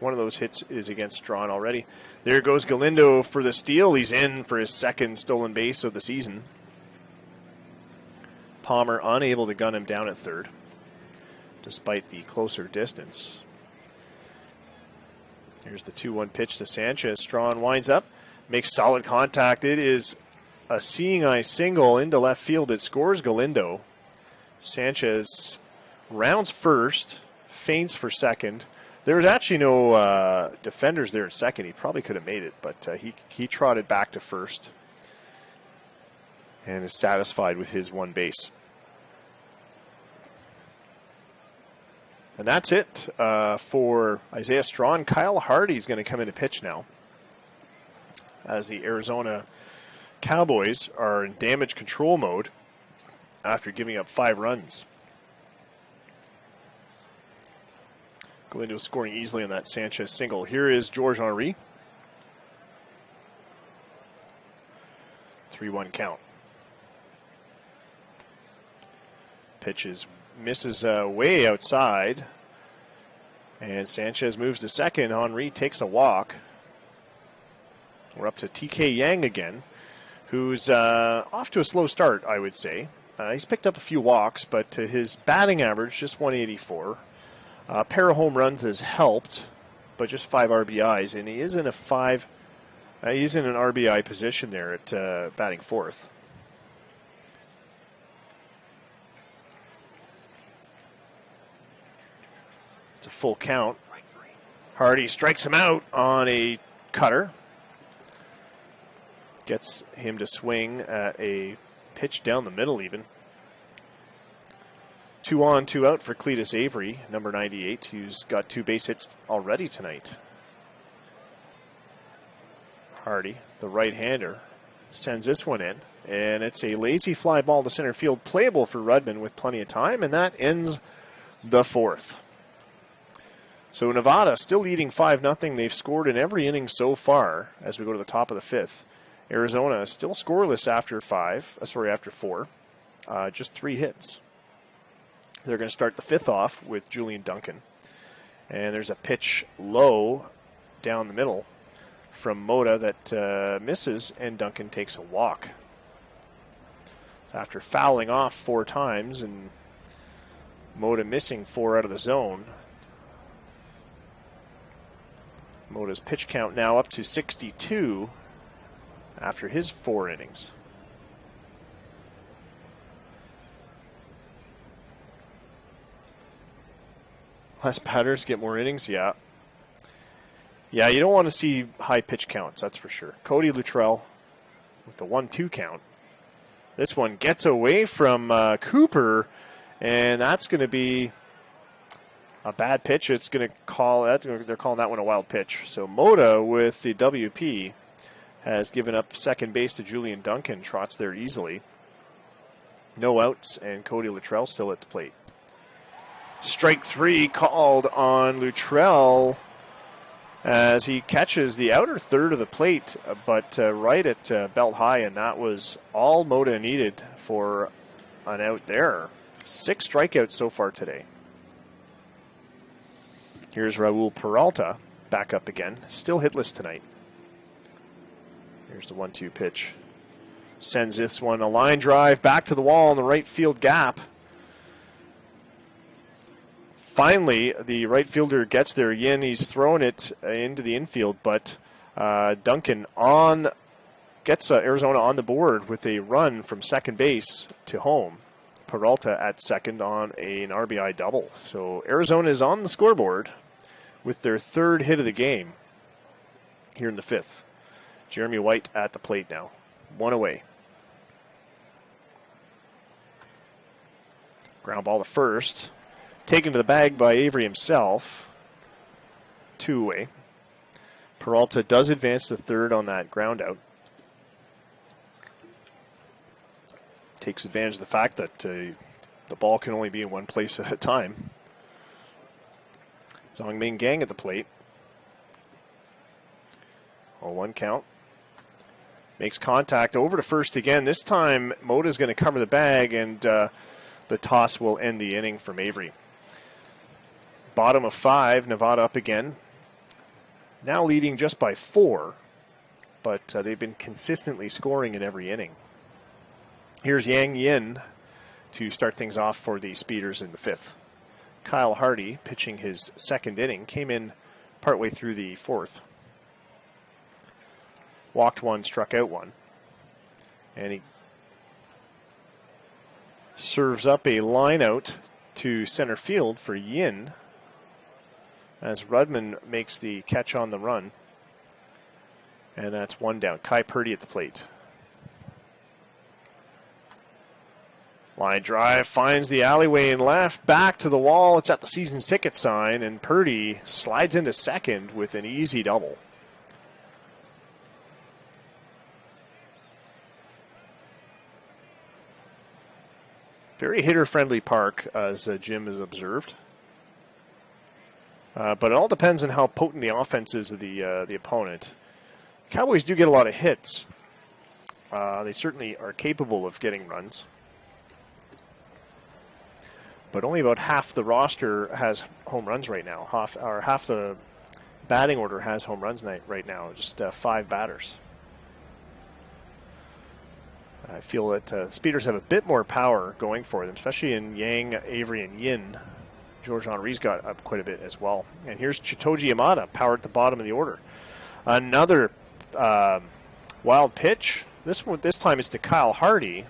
One of those hits is against Strawn already. There goes Galindo for the steal. He's in for his second stolen base of the season. Palmer unable to gun him down at third, despite the closer distance. Here's the 2-1 pitch to Sanchez. Strawn winds up, makes solid contact. It is a seeing eye single into left field. It scores Galindo. Sanchez rounds first, feints for second. There was actually no defenders there at second. He probably could have made it, but he trotted back to first and is satisfied with his one base. And that's it for Isaiah Strawn. Kyle Hardy is going to come in to pitch now, as the Arizona Cowboys are in damage control mode after giving up 5 runs. Galindo scoring easily on that Sanchez single. Here is George Henry. 3-1 count. Pitches misses way outside. And Sanchez moves to second. Henry takes a walk. We're up to TK Yang again, who's off to a slow start, I would say. He's picked up a few walks, but his batting average, just 184. A pair of home runs has helped, but just 5 RBIs, and he is in he's in an RBI position there at batting 4th. It's a full count. Hardy strikes him out on a cutter. Gets him to swing at a pitch down the middle even. 2 on, 2 out for Cletus Avery, number 98, who's got 2 base hits already tonight. Hardy, the right-hander, sends this one in, and it's a lazy fly ball to center field, playable for Rudman with plenty of time, and that ends the 4th. So Nevada still leading 5-0. They've scored in every inning so far as we go to the top of the 5th. Arizona still scoreless after 4. Just 3 hits. They're going to start the 5th off with Julian Duncan. And there's a pitch low down the middle from Mota that misses, and Duncan takes a walk. After fouling off 4 times and Moda missing 4 out of the zone. Moda's pitch count now up to 62 after his 4 innings. Less batters get more innings, yeah. Yeah, you don't want to see high pitch counts, that's for sure. Cody Luttrell with the 1-2 count. This one gets away from Cooper, and that's going to be a bad pitch. It's going to call that. They're calling that one a wild pitch. So Moda with the WP has given up second base to Julian Duncan. Trots there easily. No outs, and Cody Luttrell still at the plate. Strike 3 called on Luttrell as he catches the outer third of the plate, but right at belt high, and that was all Moda needed for an out there. 6 strikeouts so far today. Here's Raul Peralta back up again. Still hitless tonight. Here's the 1-2 pitch. Sends this one a line drive back to the wall in the right field gap. Finally, the right fielder gets there. Yin, he's thrown it into the infield, but Duncan gets Arizona on the board with a run from second base to home. Peralta at second on an RBI double. So Arizona is on the scoreboard with their 3rd hit of the game here in the 5th. Jeremy White at the plate now. 1 away. Ground ball to first. Taken to the bag by Avery himself. 2 away. Peralta does advance to third on that ground out. Takes advantage of the fact that the ball can only be in one place at a time. Zong Ming Gang at the plate. 0-1 count. Makes contact over to first again. This time, Moda's going to cover the bag, and the toss will end the inning from Avery. Bottom of 5, Nevada up again. Now leading just by 4, but they've been consistently scoring in every inning. Here's Yang Yin to start things off for the Speeders in the 5th. Kyle Hardy, pitching his 2nd inning, came in partway through the 4th. Walked 1, struck out 1. And he serves up a line out to center field for Yin as Rudman makes the catch on the run. And that's 1 down. Kai Purdy at the plate. Line drive finds the alleyway in left, back to the wall. It's at the season's ticket sign, and Purdy slides into second with an easy double. Very hitter-friendly park, as Jim has observed. But it all depends on how potent the offense is of the opponent. Cowboys do get a lot of hits. They certainly are capable of getting runs. But only about half the roster has home runs right now. Half the batting order has home runs right now. Just 5 batters. I feel that Speeders have a bit more power going for them, especially in Yang, Avery, and Yin. George Henry's got up quite a bit as well. And here's Chitoji Yamada, power at the bottom of the order. Another wild pitch. This time it's to Kyle Hardy.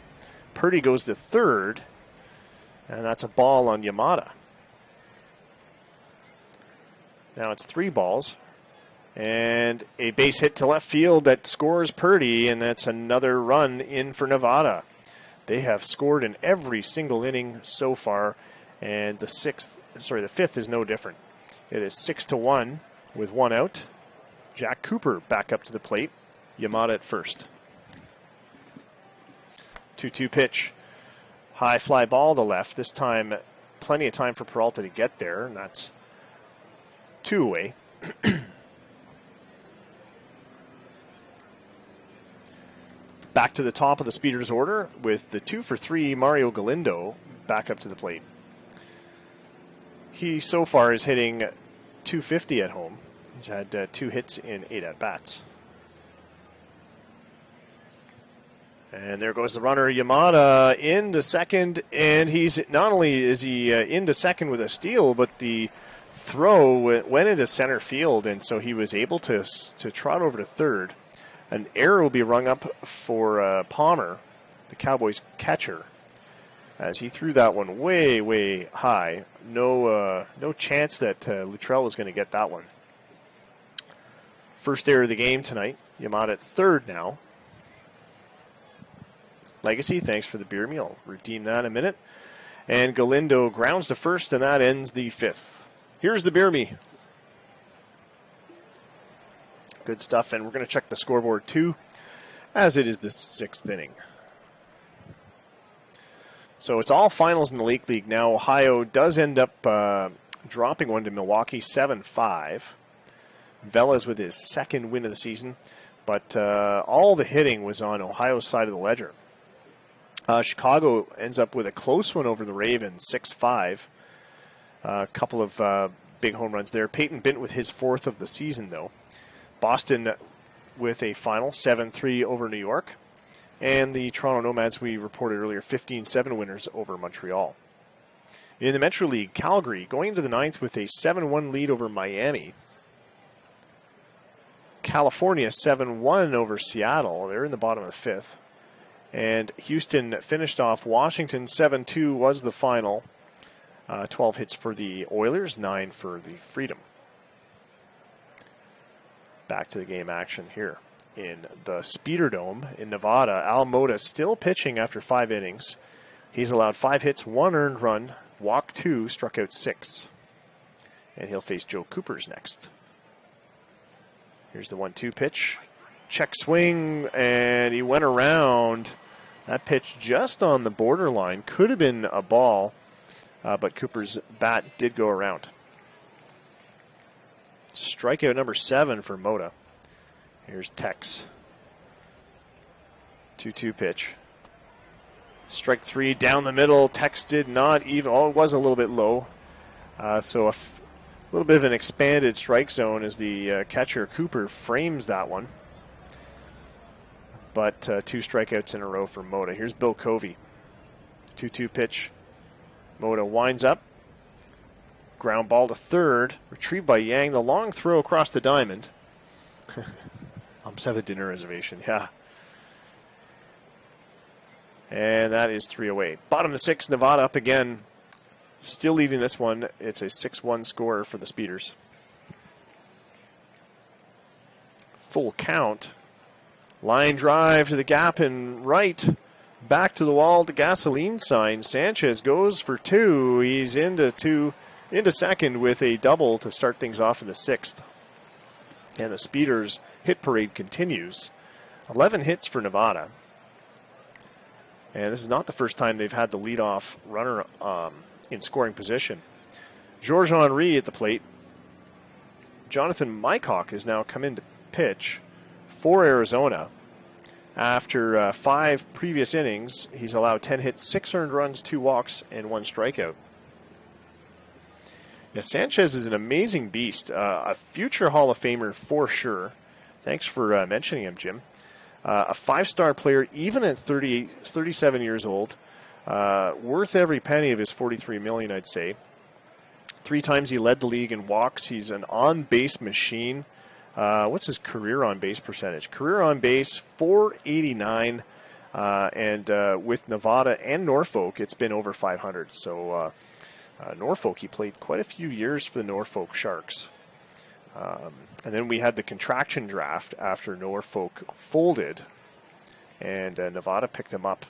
Purdy goes to third, and that's a ball on Yamada. Now it's 3 balls. And a base hit to left field that scores Purdy, and that's another run in for Nevada. They have scored in every single inning so far, and the 5th is no different. It is 6-1 with 1 out. Jack Cooper back up to the plate. Yamada at first. 2-2 pitch. High fly ball to left. This time, plenty of time for Peralta to get there, and that's 2 away. Back to the top of the Speeders order with the 2-for-3 Mario Galindo back up to the plate. He so far is hitting .250 at home. He's had 2 hits in 8 at-bats. And there goes the runner, Yamada, into second, and he's not only is he into second with a steal, but the throw went into center field, and so he was able to trot over to third. An error will be rung up for Palmer, the Cowboys catcher, as he threw that one way, way high. No chance that Luttrell was going to get that one. First error of the game tonight. Yamada at third now. Legacy, thanks for the beer meal. Redeem that in a minute. And Galindo grounds to first, and that ends the fifth. Here's the beer me. Good stuff, and we're going to check the scoreboard too, as it is the sixth inning. So it's all finals in the Lake League now. Ohio does end up dropping one to Milwaukee, 7-5. Velas with his second win of the season, but all the hitting was on Ohio's side of the ledger. Chicago ends up with a close one over the Ravens, 6-5. A couple of big home runs there. Peyton Bint with his fourth of the season, though. Boston with a final, 7-3 over New York. And the Toronto Nomads, we reported earlier, 15-7 winners over Montreal. In the Metro League, Calgary going into the ninth with a 7-1 lead over Miami. California 7-1 over Seattle. They're in the bottom of the fifth. And Houston finished off Washington 7-2 was the final. 12 hits for the Oilers, 9 for the Freedom. Back to the game action here in the Speeder Dome in Nevada. Al Mota still pitching after 5 innings. He's allowed 5 hits, 1 earned run, walked 2, struck out 6. And he'll face Joe Coopers next. Here's the 1-2 pitch. Check swing, and he went around. That pitch just on the borderline. Could have been a ball, but Cooper's bat did go around. Strikeout number 7 for Mota. Here's Tex. 2-2 pitch. Strike 3 down the middle. Tex did not even, it was a little bit low. So a little bit of an expanded strike zone as the catcher Cooper frames that one. But 2 strikeouts in a row for Mota. Here's Bill Covey. 2-2 pitch. Mota winds up. Ground ball to third. Retrieved by Yang. The long throw across the diamond. Have a dinner reservation. Yeah. And that is 3 away. Bottom of the 6th, Nevada up again. Still leading this one. It's a 6-1 score for the Speeders. Full count. Line drive to the gap and right. Back to the wall, the gasoline sign. Sanchez goes for 2. He's into second with a double to start things off in the 6th. And the Speeders' hit parade continues. 11 hits for Nevada. And this is not the first time they've had the leadoff runner in scoring position. Georges Henry at the plate. Jonathan Mycock has now come in to pitch for Arizona. After 5 previous innings, he's allowed 10 hits, 6 earned runs, 2 walks, and 1 strikeout. Yeah, Sanchez is an amazing beast, a future Hall of Famer for sure. Thanks for mentioning him, Jim. A 5-star player, even at 37 years old. Worth every penny of his $43 million, I'd say. 3 times he led the league in walks. He's an on-base machine. What's his career on-base percentage? Career on-base, .489. And with Nevada and Norfolk, it's been over 500. So Norfolk, he played quite a few years for the Norfolk Sharks. And then we had the contraction draft after Norfolk folded, and Nevada picked him up.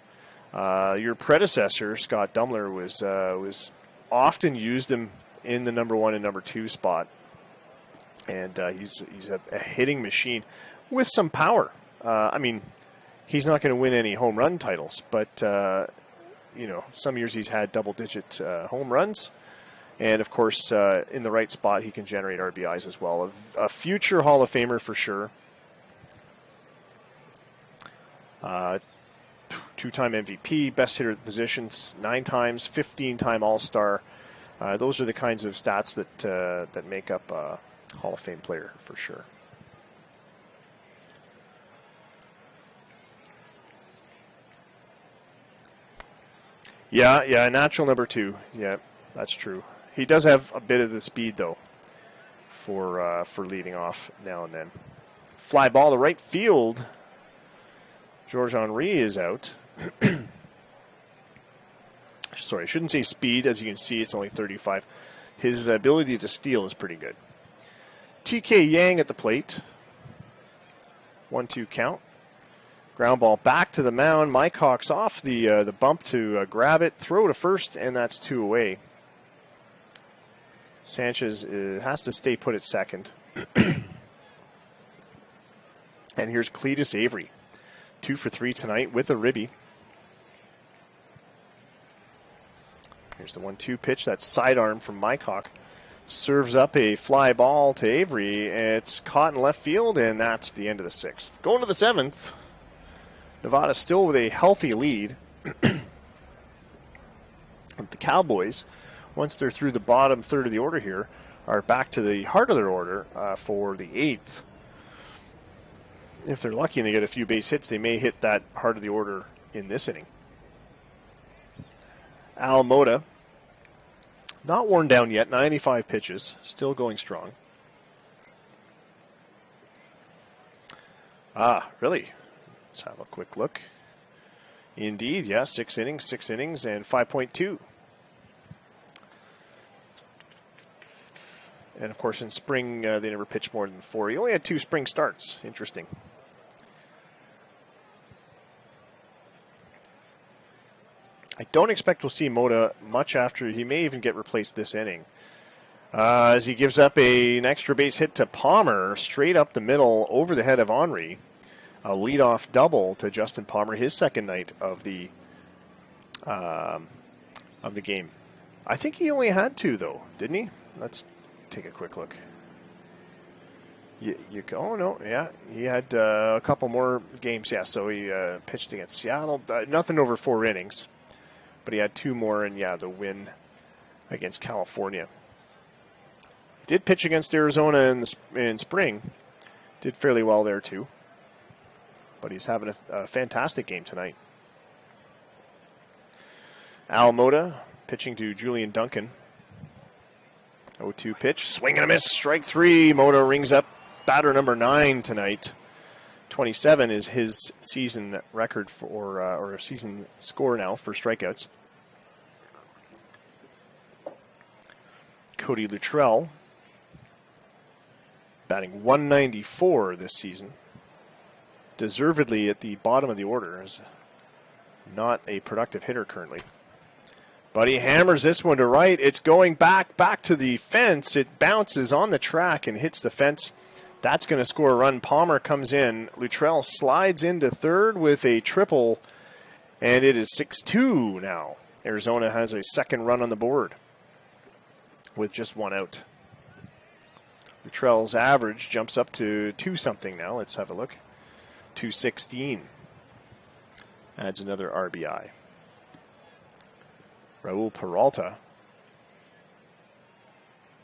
Your predecessor, Scott Dumler, was often used him in the number 1 and number 2 spot, and he's a hitting machine with some power. I mean, he's not going to win any home run titles, but some years he's had double-digit home runs. And, of course, in the right spot, he can generate RBIs as well. A future Hall of Famer for sure. 2-time MVP, best hitter at the positions, 9 times, 15-time All-Star. Those are the kinds of stats that make up a Hall of Fame player for sure. Yeah, natural number 2. Yeah, that's true. He does have a bit of the speed, though, for leading off now and then. Fly ball to right field. Georges Henry is out. Sorry, I shouldn't say speed. As you can see, it's only 35. His ability to steal is pretty good. TK Yang at the plate. 1-2 count. Ground ball back to the mound. Mike Hawks off the bump to grab it, throw to first, and that's 2 away. Sanchez has to stay put at second. And here's Cletus Avery. 2 for 3 tonight with a ribby. Here's the 1-2 pitch. That sidearm from Mike Hawk. Serves up a fly ball to Avery. It's caught in left field, and that's the end of the 6th. Going to the 7th. Nevada still with a healthy lead. The Cowboys, once they're through the bottom third of the order here, are back to the heart of their order for the 8th. If they're lucky and they get a few base hits, they may hit that heart of the order in this inning. Al Mota, not worn down yet, 95 pitches, still going strong. Really? Let's have a quick look. Indeed, yeah, 6 innings, and 5.2. And of course, in spring, they never pitched more than 4. He only had 2 spring starts. Interesting. I don't expect we'll see Mota much after. He may even get replaced this inning. As he gives up an extra base hit to Palmer, straight up the middle over the head of Henry. A leadoff double to Justin Palmer, his second night of the game. I think he only had 2, though, didn't he? Let's take a quick look. Oh, no, yeah. He had a couple more games, yeah. So he pitched against Seattle. Nothing over 4 innings. But he had 2 more, and yeah, the win against California. He did pitch against Arizona in spring. Did fairly well there, too. But he's having a fantastic game tonight. Al Mota pitching to Julian Duncan. 0-2 pitch. Swing and a miss. Strike 3. Mota rings up batter number 9 tonight. 27 is his season record for, or season score now for strikeouts. Cody Luttrell batting 194 this season. Deservedly at the bottom of the order, is not a productive hitter currently. But he hammers this one to right. It's going back to the fence. It bounces on the track and hits the fence. That's going to score a run. Palmer comes in. Luttrell slides into third with a triple, and it is 6-2 now. Arizona has a second run on the board with just 1 out. Luttrell's average jumps up to 2-something now. Let's have a look. 216. Adds another RBI. Raul Peralta.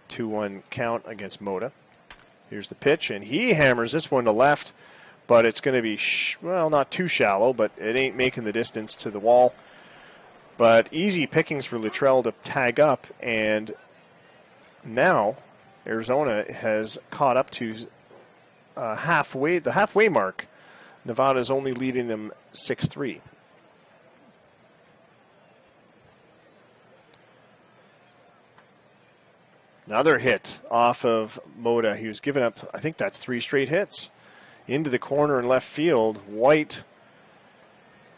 2-1 count against Mota. Here's the pitch, and he hammers this one to left, but it's going to be, not too shallow, but it ain't making the distance to the wall. But easy pickings for Luttrell to tag up, and now Arizona has caught up to the halfway mark. Nevada is only leading them 6-3. Another hit off of Mota. He was giving up, I think that's 3 straight hits. Into the corner in left field. White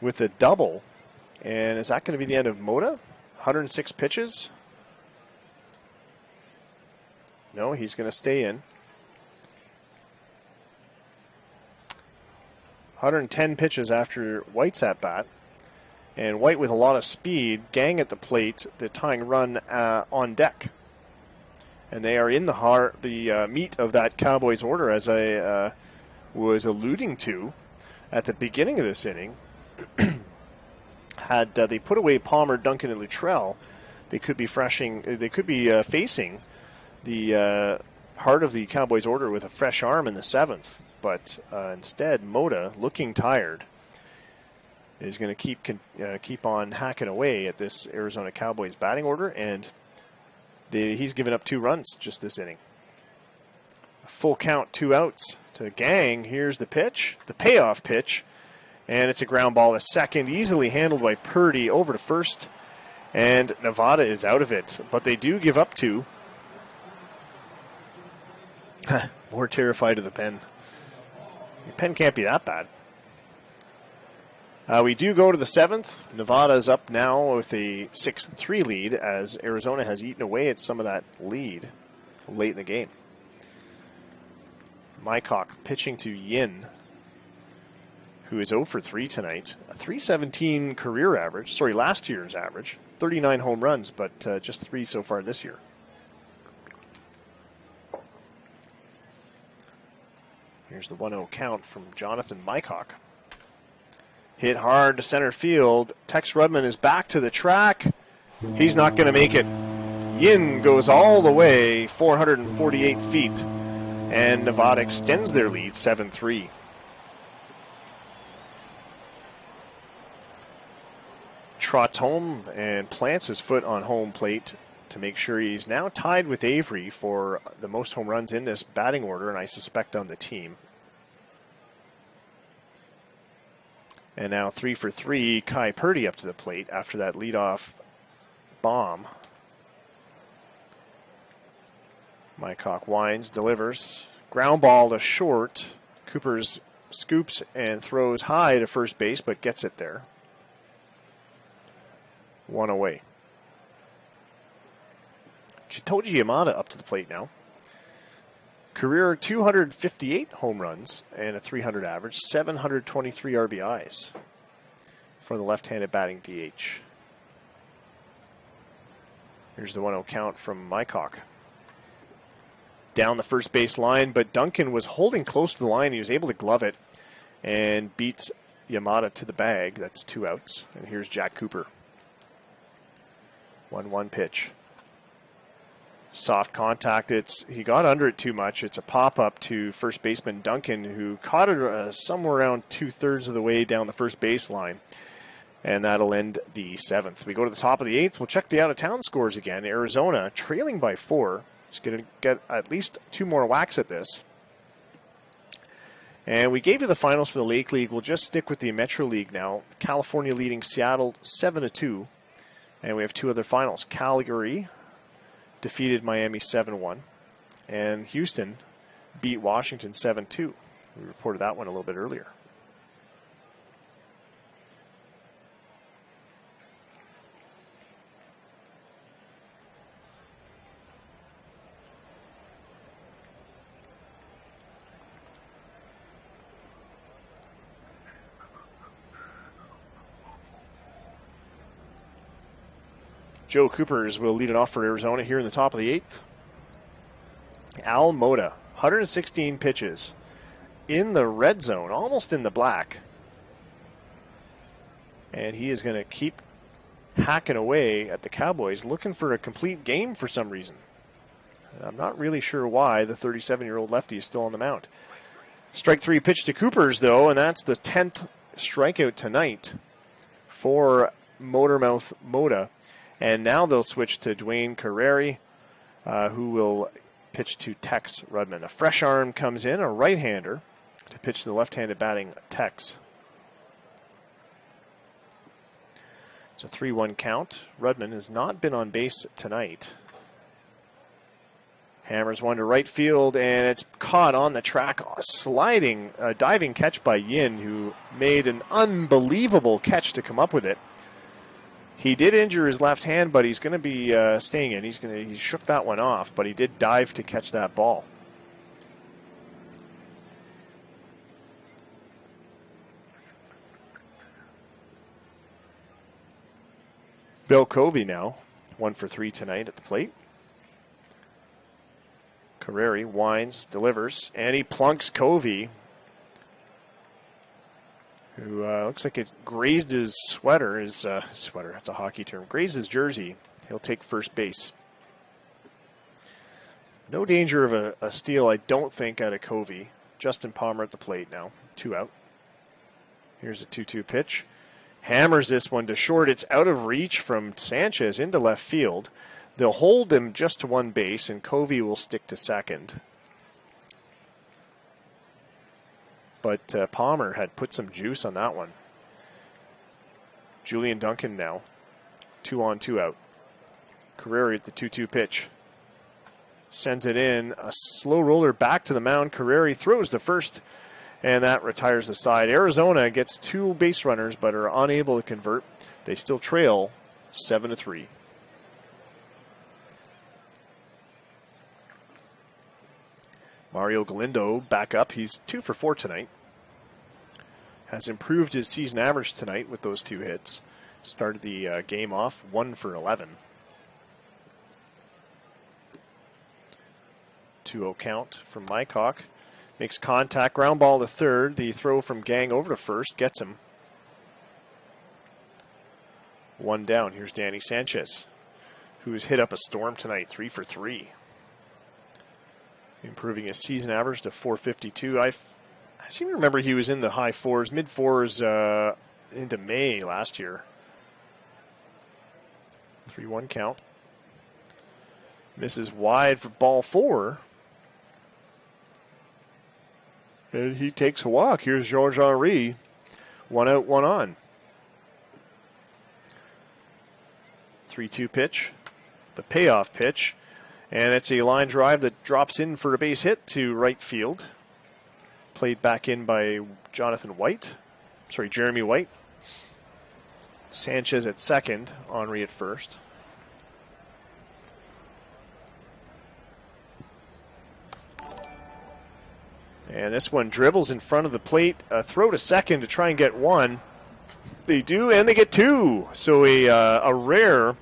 with a double. And is that going to be the end of Mota? 106 pitches? No, he's going to stay in. 110 pitches after White's at bat. And White with a lot of speed. Gang at the plate. The tying run on deck. And they are in the meat of that Cowboys order, as I was alluding to at the beginning of this inning. Had they put away Palmer, Duncan, and Luttrell, they could be facing the heart of the Cowboys order with a fresh arm in the 7th. But instead, Mota, looking tired, is going to keep on hacking away at this Arizona Cowboys batting order, and he's given up 2 runs just this inning. A full count, 2 outs to Gang. Here's the pitch, the payoff pitch, and it's a ground ball to second, easily handled by Purdy over to first, and Nevada is out of it. But they do give up 2. More terrified of the pen. The pen can't be that bad. We do go to the 7th. Nevada is up now with a 6-3 lead as Arizona has eaten away at some of that lead late in the game. Mycock pitching to Yin, who is 0 for 3 tonight. A .317 career average. Sorry, last year's average. 39 home runs, but just 3 so far this year. Here's the 1-0 count from Jonathan Mycock. Hit hard to center field. Tex Rudman is back to the track. He's not going to make it. Yin goes all the way, 448 feet. And Nevada extends their lead, 7-3. Trots home and plants his foot on home plate to make sure he's now tied with Avery for the most home runs in this batting order, and I suspect on the team. And now 3 for 3, Kai Purdy up to the plate after that leadoff bomb. Mycock winds, delivers. Ground ball to short. Coopers scoops and throws high to first base, but gets it there. 1 away. Chitoji Yamada up to the plate now. Career 258 home runs and a .300 average, 723 RBIs for the left-handed batting DH. Here's the 1-0 count from Mycock. Down the first base line, but Duncan was holding close to the line. He was able to glove it and beats Yamada to the bag. That's 2 outs. And here's Jack Cooper. 1-1 pitch. Soft contact. He got under it too much. It's a pop-up to first baseman Duncan, who caught it somewhere around 2/3 of the way down the first baseline. And that'll end the 7th. We go to the top of the 8th. We'll check the out-of-town scores again. Arizona trailing by 4. It's going to get at least 2 more whacks at this. And we gave you the finals for the Lake League. We'll just stick with the Metro League now. California leading Seattle 7-2. And we have 2 other finals. Calgary defeated Miami 7-1. And Houston beat Washington 7-2. We reported that one a little bit earlier. Joe Coopers will lead it off for Arizona here in the top of the 8th. Al Moda, 116 pitches in the red zone, almost in the black. And he is going to keep hacking away at the Cowboys, looking for a complete game for some reason. I'm not really sure why the 37-year-old lefty is still on the mound. Strike 3 pitch to Coopers, though, and that's the 10th strikeout tonight for Motormouth Moda. And now they'll switch to Dwayne Carreri, who will pitch to Tex Rudman. A fresh arm comes in, a right-hander, to pitch to the left-handed batting Tex. It's a 3-1 count. Rudman has not been on base tonight. Hammers one to right field, and it's caught on the track. Sliding, diving catch by Yin, who made an unbelievable catch to come up with it. He did injure his left hand, but he's going to be staying in. He shook that one off, but he did dive to catch that ball. Bill Covey now, 1 for 3 tonight at the plate. Carreri winds, delivers, and he plunks Covey, who looks like it grazed his sweater. His sweater, that's a hockey term. Grazed his jersey. He'll take first base. No danger of a steal, I don't think, out of Covey. Justin Palmer at the plate now. 2 out. Here's a 2-2 pitch. Hammers this one to short. It's out of reach from Sanchez into left field. They'll hold him just to one base, and Covey will stick to second. But Palmer had put some juice on that one. Julian Duncan now. 2 on, 2 out. Carreri at the 2-2 pitch. Sends it in. A slow roller back to the mound. Carreri throws to first, and that retires the side. Arizona gets 2 base runners but are unable to convert. They still trail 7-3. Mario Galindo back up. He's 2 for 4 tonight. Has improved his season average tonight with those 2 hits. Started the game off 1 for 11. 2-0 count from Mycock. Makes contact. Ground ball to third. The throw from Gang over to first gets him. 1 down. Here's Danny Sanchez, who's hit up a storm tonight. 3 for 3. Improving his season average to 452. I seem to remember he was in the high 4s, mid 4s into May last year. 3-1 count. Misses wide for ball 4. And he takes a walk. Here's Georges Henry. 1 out, 1 on. 3-2 pitch. The payoff pitch. And it's a line drive that drops in for a base hit to right field. Played back in by Jeremy White. Sanchez at second, Henry at first. And this one dribbles in front of the plate. A throw to second to try and get 1. They do, and they get 2. So a rare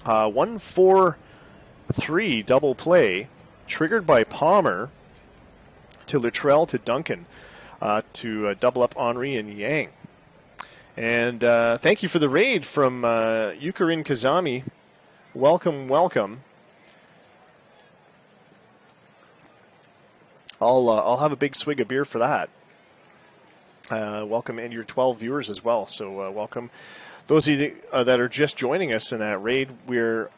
1-4-3 double play triggered by Palmer to Luttrell to Duncan to double up Henry and Yang. And thank you for the raid from Yukarin Kazami. Welcome, welcome. I'll have a big swig of beer for that. Welcome, and your 12 viewers as well. So welcome. Those of you that are just joining us in that raid, we're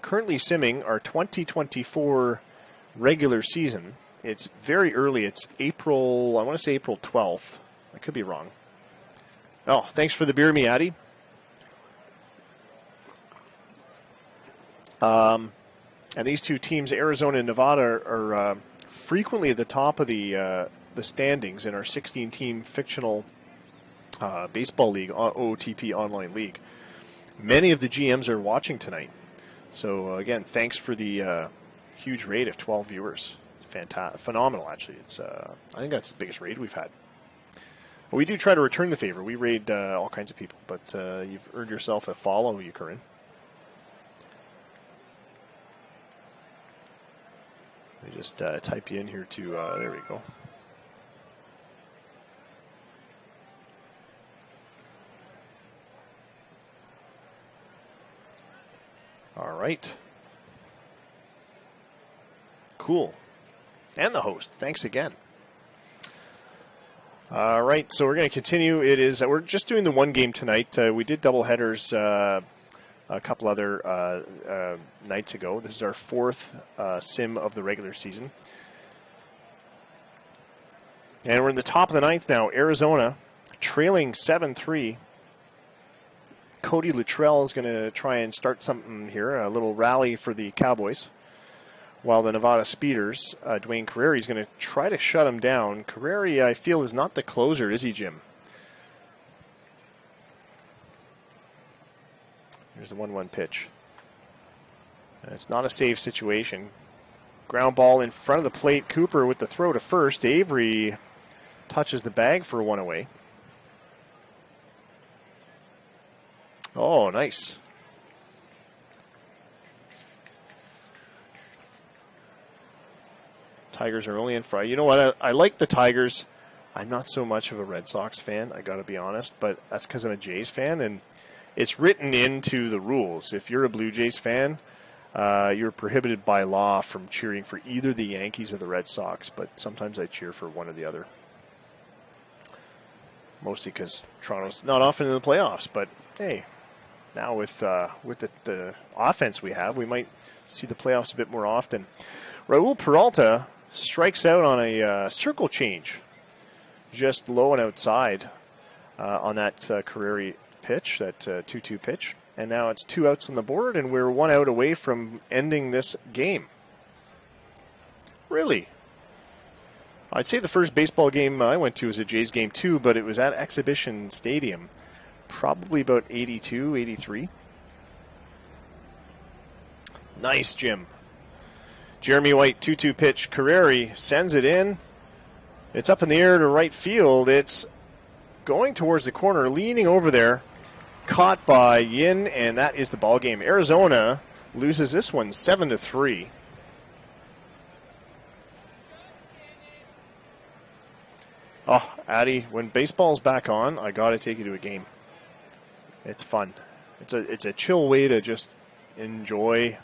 currently simming our 2024 regular season. It's very early. It's April, I want to say April 12th. I could be wrong. Oh, thanks for the beer, Miati. And these 2 teams, Arizona and Nevada, are frequently at the top of the standings in our 16-team fictional baseball league, OOTP online league. Many of the GMs are watching tonight. So, again, thanks for the huge raid of 12 viewers. Phenomenal, actually. It's I think that's the biggest raid we've had. Well, we do try to return the favor. We raid all kinds of people, but you've earned yourself a follow, Yukarin. Let me just type you in here to, there we go. All right. Cool. And the host. Thanks again. All right, so we're going to continue. We're just doing the 1 game tonight. We did double headers a couple other nights ago. This is our 4th sim of the regular season. And we're in the top of the 9th now. Arizona trailing 7-3. Cody Luttrell is going to try and start something here, a little rally for the Cowboys. While the Nevada Speeders, Dwayne Carreri is going to try to shut him down. Carreri, I feel, is not the closer, is he, Jim? Here's the 1-1 pitch. It's not a safe situation. Ground ball in front of the plate. Cooper with the throw to first. Avery touches the bag for 1 away. Oh, nice. Tigers are only in front. You know what? I like the Tigers. I'm not so much of a Red Sox fan, I got to be honest, but that's because I'm a Jays fan, and it's written into the rules. If you're a Blue Jays fan, you're prohibited by law from cheering for either the Yankees or the Red Sox, but sometimes I cheer for one or the other. mostly because Toronto's not often in the playoffs. But hey, now with the offense we have, we might see the playoffs a bit more often. Raul Peralta strikes out on a circle change, just low and outside on that Carreri pitch, that 2-2 pitch. And now it's 2 outs on the board, and we're 1 out away from ending this game. Really? I'd say the first baseball game I went to was a Jays game too, but it was at Exhibition Stadium, probably about 82, 83. Nice, Jim. Jeremy White, 2-2 pitch. Carreri sends it in. It's up in the air to right field. It's going towards the corner, leaning over there. Caught by Yin, and that is the ball game. Arizona loses this one 7-3. Oh, Addy, when baseball's back on, I gotta take you to a game. It's fun. It's a chill way to just enjoy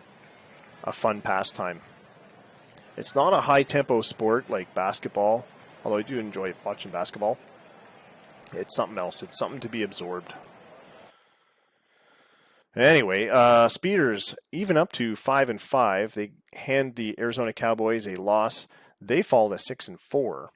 a fun pastime. It's not a high-tempo sport like basketball, although I do enjoy watching basketball. It's something else. It's something to be absorbed. Anyway, Speeders even up to 5-5. They hand the Arizona Cowboys a loss. They fall to 6-4.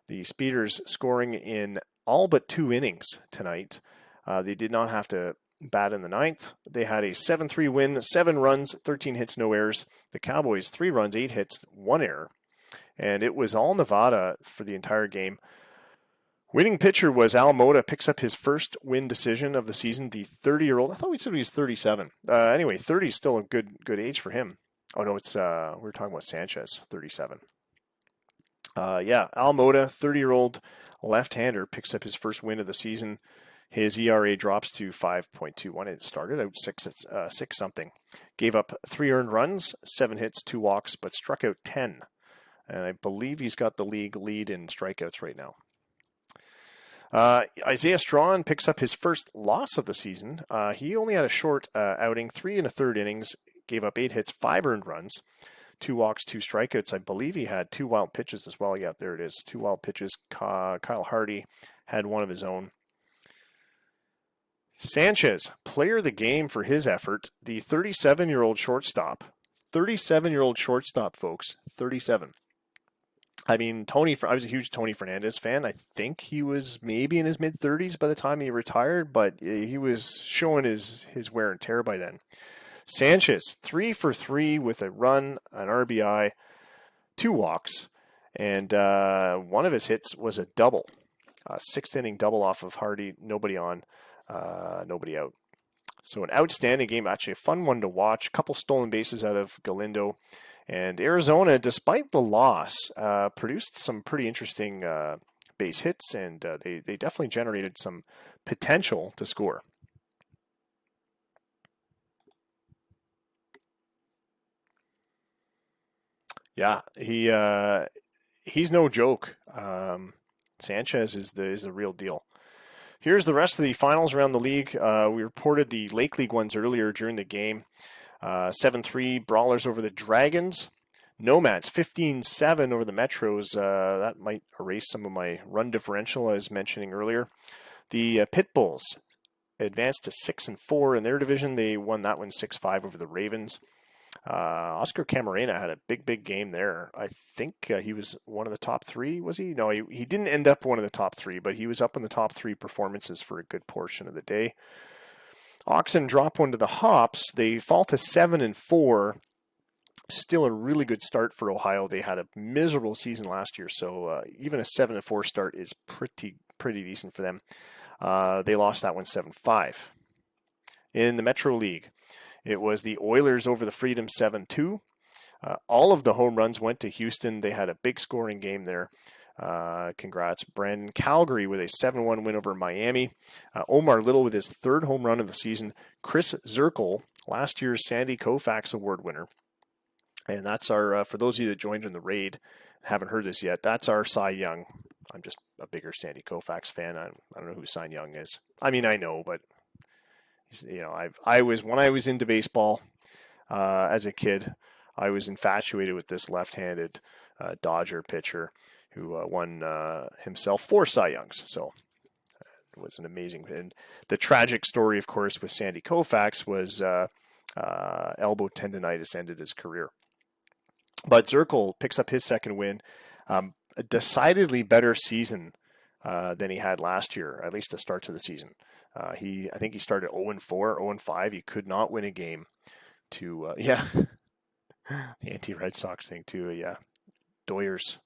The Speeders scoring in all but 2 innings tonight. They did not have to bat in the 9th. They had a 7-3 win, 7 runs, 13 hits, no errors. The Cowboys 3 runs, 8 hits, 1 error. And it was all Nevada for the entire game. Winning pitcher was Al Mota, picks up his first win decision of the season. The 30-year-old, I thought we said he was 37. Anyway, 30 is still a good age for him. Oh no, it's we were talking about Sanchez, 37. Al Mota, 30-year-old left-hander, picks up his first win of the season. His ERA drops to 5.21. It started out 6 something. Gave up 3 earned runs, 7 hits, 2 walks, but struck out 10. And I believe he's got the league lead in strikeouts right now. Isaiah Strawn picks up his first loss of the season. He only had a short outing, 3 1/3 innings, gave up 8 hits, 5 earned runs, 2 walks, 2 strikeouts. I believe he had 2 wild pitches as well. Yeah, there it is. 2 wild pitches. Kyle Hardy had one of his own. Sanchez, player of the game for his effort. The 37-year-old shortstop. 37-year-old shortstop, folks. 37. I mean, I was a huge Tony Fernandez fan. I think he was maybe in his mid-30s by the time he retired, but he was showing his wear and tear by then. Sanchez, 3 for 3 with a run, an RBI, 2 walks, and one of his hits was a double. 6th inning double off of Hardy, nobody on, nobody out. So an outstanding game, actually a fun one to watch. Couple stolen bases out of Galindo. And Arizona, despite the loss, produced some pretty interesting base hits, and they definitely generated some potential to score. Yeah, he's no joke. Sanchez is the real deal. Here's the rest of the finals around the league. We reported the Lake League ones earlier during the game. 7-3 Brawlers over the Dragons. Nomads 15-7 over the Metros. That might erase some of my run differential I was mentioning earlier. The Pitbulls advanced to 6-4 in their division. They won that one 6-5 over the Ravens. Oscar Camarena had a big game there. I think he was one of the top 3, was he? No, he didn't end up one of the top 3, but he was up in the top 3 performances for a good portion of the day. Oxen drop one to the Hops. They fall to 7-4. Still a really good start for Ohio. They had a miserable season last year, so even a 7-4 start is pretty decent for them. They lost that one 7-5. In the Metro League, it was the Oilers over the Freedom 7-2. All of the home runs went to Houston. They had a big scoring game there. Congrats. Brandon Calgary with a 7-1 win over Miami. Omar Little with his 3rd home run of the season. Chris Zirkle, last year's Sandy Koufax Award winner. And that's our, for those of you that joined in the raid, haven't heard this yet, that's our Cy Young. I'm just a bigger Sandy Koufax fan. I don't know who Cy Young is. I mean, I know, but when I was into baseball as a kid, I was infatuated with this left-handed Dodger pitcher who won himself 4 Cy Youngs. So was an amazing. And the tragic story, of course, with Sandy Koufax was elbow tendonitis ended his career. But Zirkle picks up his second win, a decidedly better season than he had last year, at least the start to the season. I think he started 0-4, 0-5. He could not win a game. The anti-Red Sox thing too. Doyers.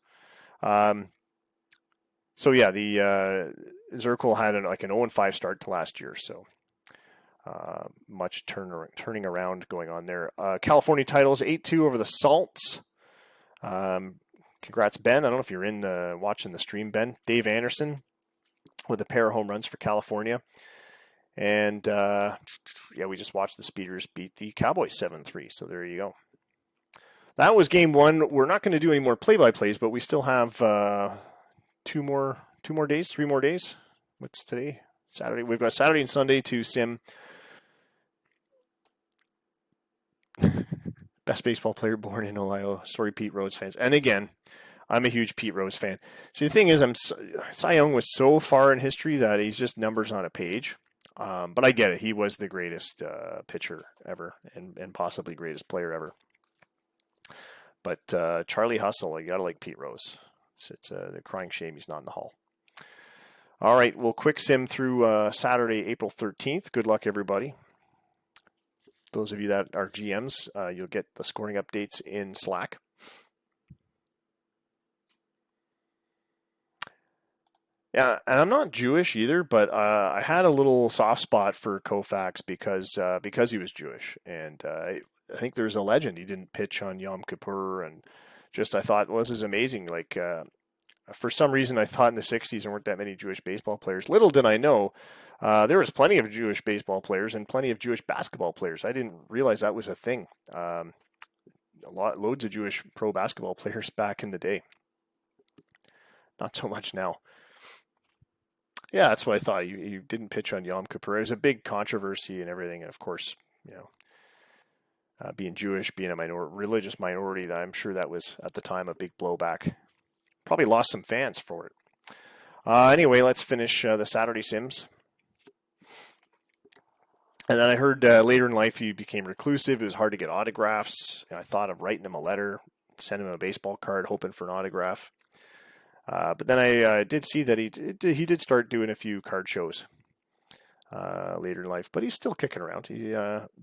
The Zirkle had an 0-5 start to last year, so much turning around going on there. California titles 8-2 over the Salts. Congrats, Ben. I don't know if you're in watching the stream, Ben. Dave Anderson with a pair of home runs for California. And we just watched the Speeders beat the Cowboys 7-3. So there you go. That was game one. We're not going to do any more play-by-plays, but we still have 3 more days. What's today? Saturday. We've got Saturday and Sunday to sim. Best baseball player born in Ohio. Sorry, Pete Rose fans. And again, I'm a huge Pete Rose fan. See, the thing is, Cy Young was so far in history that he's just numbers on a page. But I get it. He was the greatest pitcher ever and possibly greatest player ever. But Charlie Hustle, you got to like Pete Rose. It's a crying shame he's not in the Hall. All right, we'll quick sim through Saturday, April 13th. Good luck, everybody. Those of you that are GMs, you'll get the scoring updates in Slack. Yeah, and I'm not Jewish either, but I had a little soft spot for Koufax because he was Jewish, and I think there's a legend he didn't pitch on Yom Kippur, and I thought, well, this is amazing. Like for some reason, I thought in the '60s there weren't that many Jewish baseball players. Little did I know, there was plenty of Jewish baseball players and plenty of Jewish basketball players. I didn't realize that was a thing. Loads of Jewish pro basketball players back in the day. Not so much now. Yeah, that's what I thought. You didn't pitch on Yom Kippur. It was a big controversy and everything. And of course, being Jewish, being a religious minority, I'm sure that was at the time a big blowback. Probably lost some fans for it. Anyway, let's finish the Saturday Sims. And then I heard later in life he became reclusive. It was hard to get autographs. I thought of writing him a letter, sending him a baseball card, hoping for an autograph. But then I did see that he did start doing a few card shows later in life, but he's still kicking around. He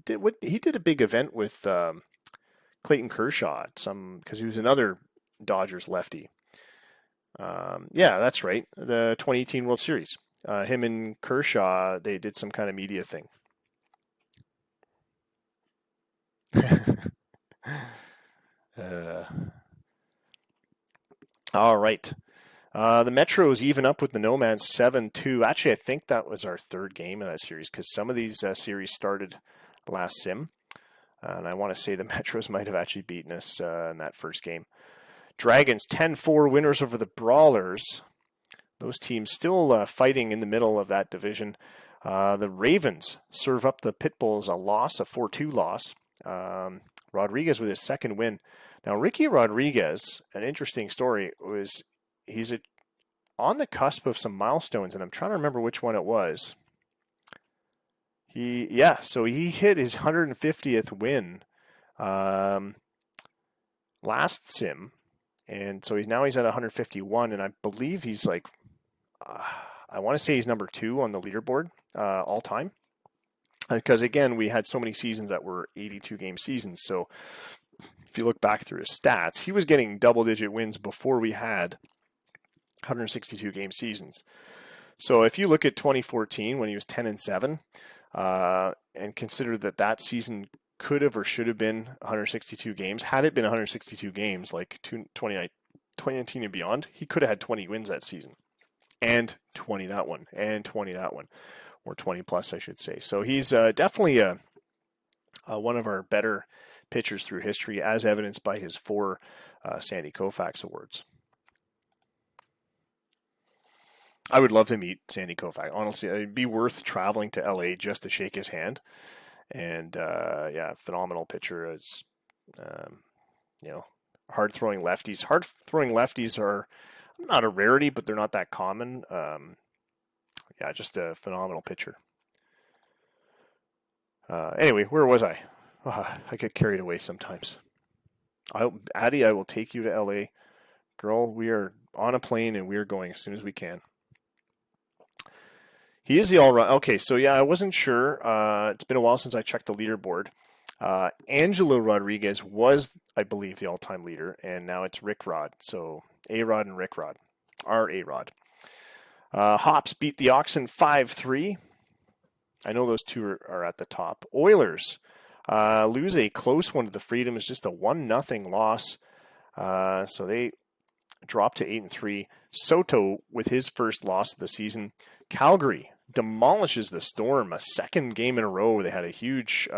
did a big event with Clayton Kershaw because he was another Dodgers lefty. Yeah, that's right. The 2018 World Series. Him and Kershaw, they did some kind of media thing. All right. The Metros even up with the Nomads 7-2. Actually, I think that was our third game of that series because some of these series started last sim. And I want to say the Metros might have actually beaten us in that first game. Dragons 10-4 winners over the Brawlers. Those teams still fighting in the middle of that division. The Ravens serve up the Pitbulls a 4-2 loss. Rodriguez with his second win. Now, Ricky Rodriguez, an interesting story, he's on the cusp of some milestones, and I'm trying to remember which one it was. So he hit his 150th win last sim, and so he's at 151, and I believe he's like, I want to say he's number 2 on the leaderboard all time. Because again, we had so many seasons that were 82 game seasons, so if you look back through his stats, he was getting double-digit wins before we had 162 game seasons. So if you look at 2014 when he was 10-7, and consider that season could have or should have been 162 games, had it been 162 games like 2019 and beyond, he could have had 20 wins that season, and 20 that one, and 20 that one, or 20 plus, I should say. So he's definitely one of our better pitchers through history, as evidenced by his 4 Sandy Koufax awards. I would love to meet Sandy Koufax. Honestly, it'd be worth traveling to LA just to shake his hand. And phenomenal pitcher. It's hard throwing lefties. Hard throwing lefties are not a rarity, but they're not that common. Yeah, just a phenomenal pitcher. Anyway, where was I? I get carried away sometimes. Addie, I will take you to LA. Girl, we are on a plane and we are going as soon as we can. He is the all-round. Okay, so yeah, I wasn't sure. It's been a while since I checked the leaderboard. Angelo Rodriguez was, I believe, the all-time leader, and now it's Rick Rod. So A-Rod and Rick Rod. Our A-Rod. Hops beat the Oxen 5-3. I know those two are at the top. Oilers lose a close one to the Freedom. It's just a 1-0 loss. So they dropped to 8-3. Soto with his first loss of the season. Calgary demolishes the Storm, a second game in a row. They had a huge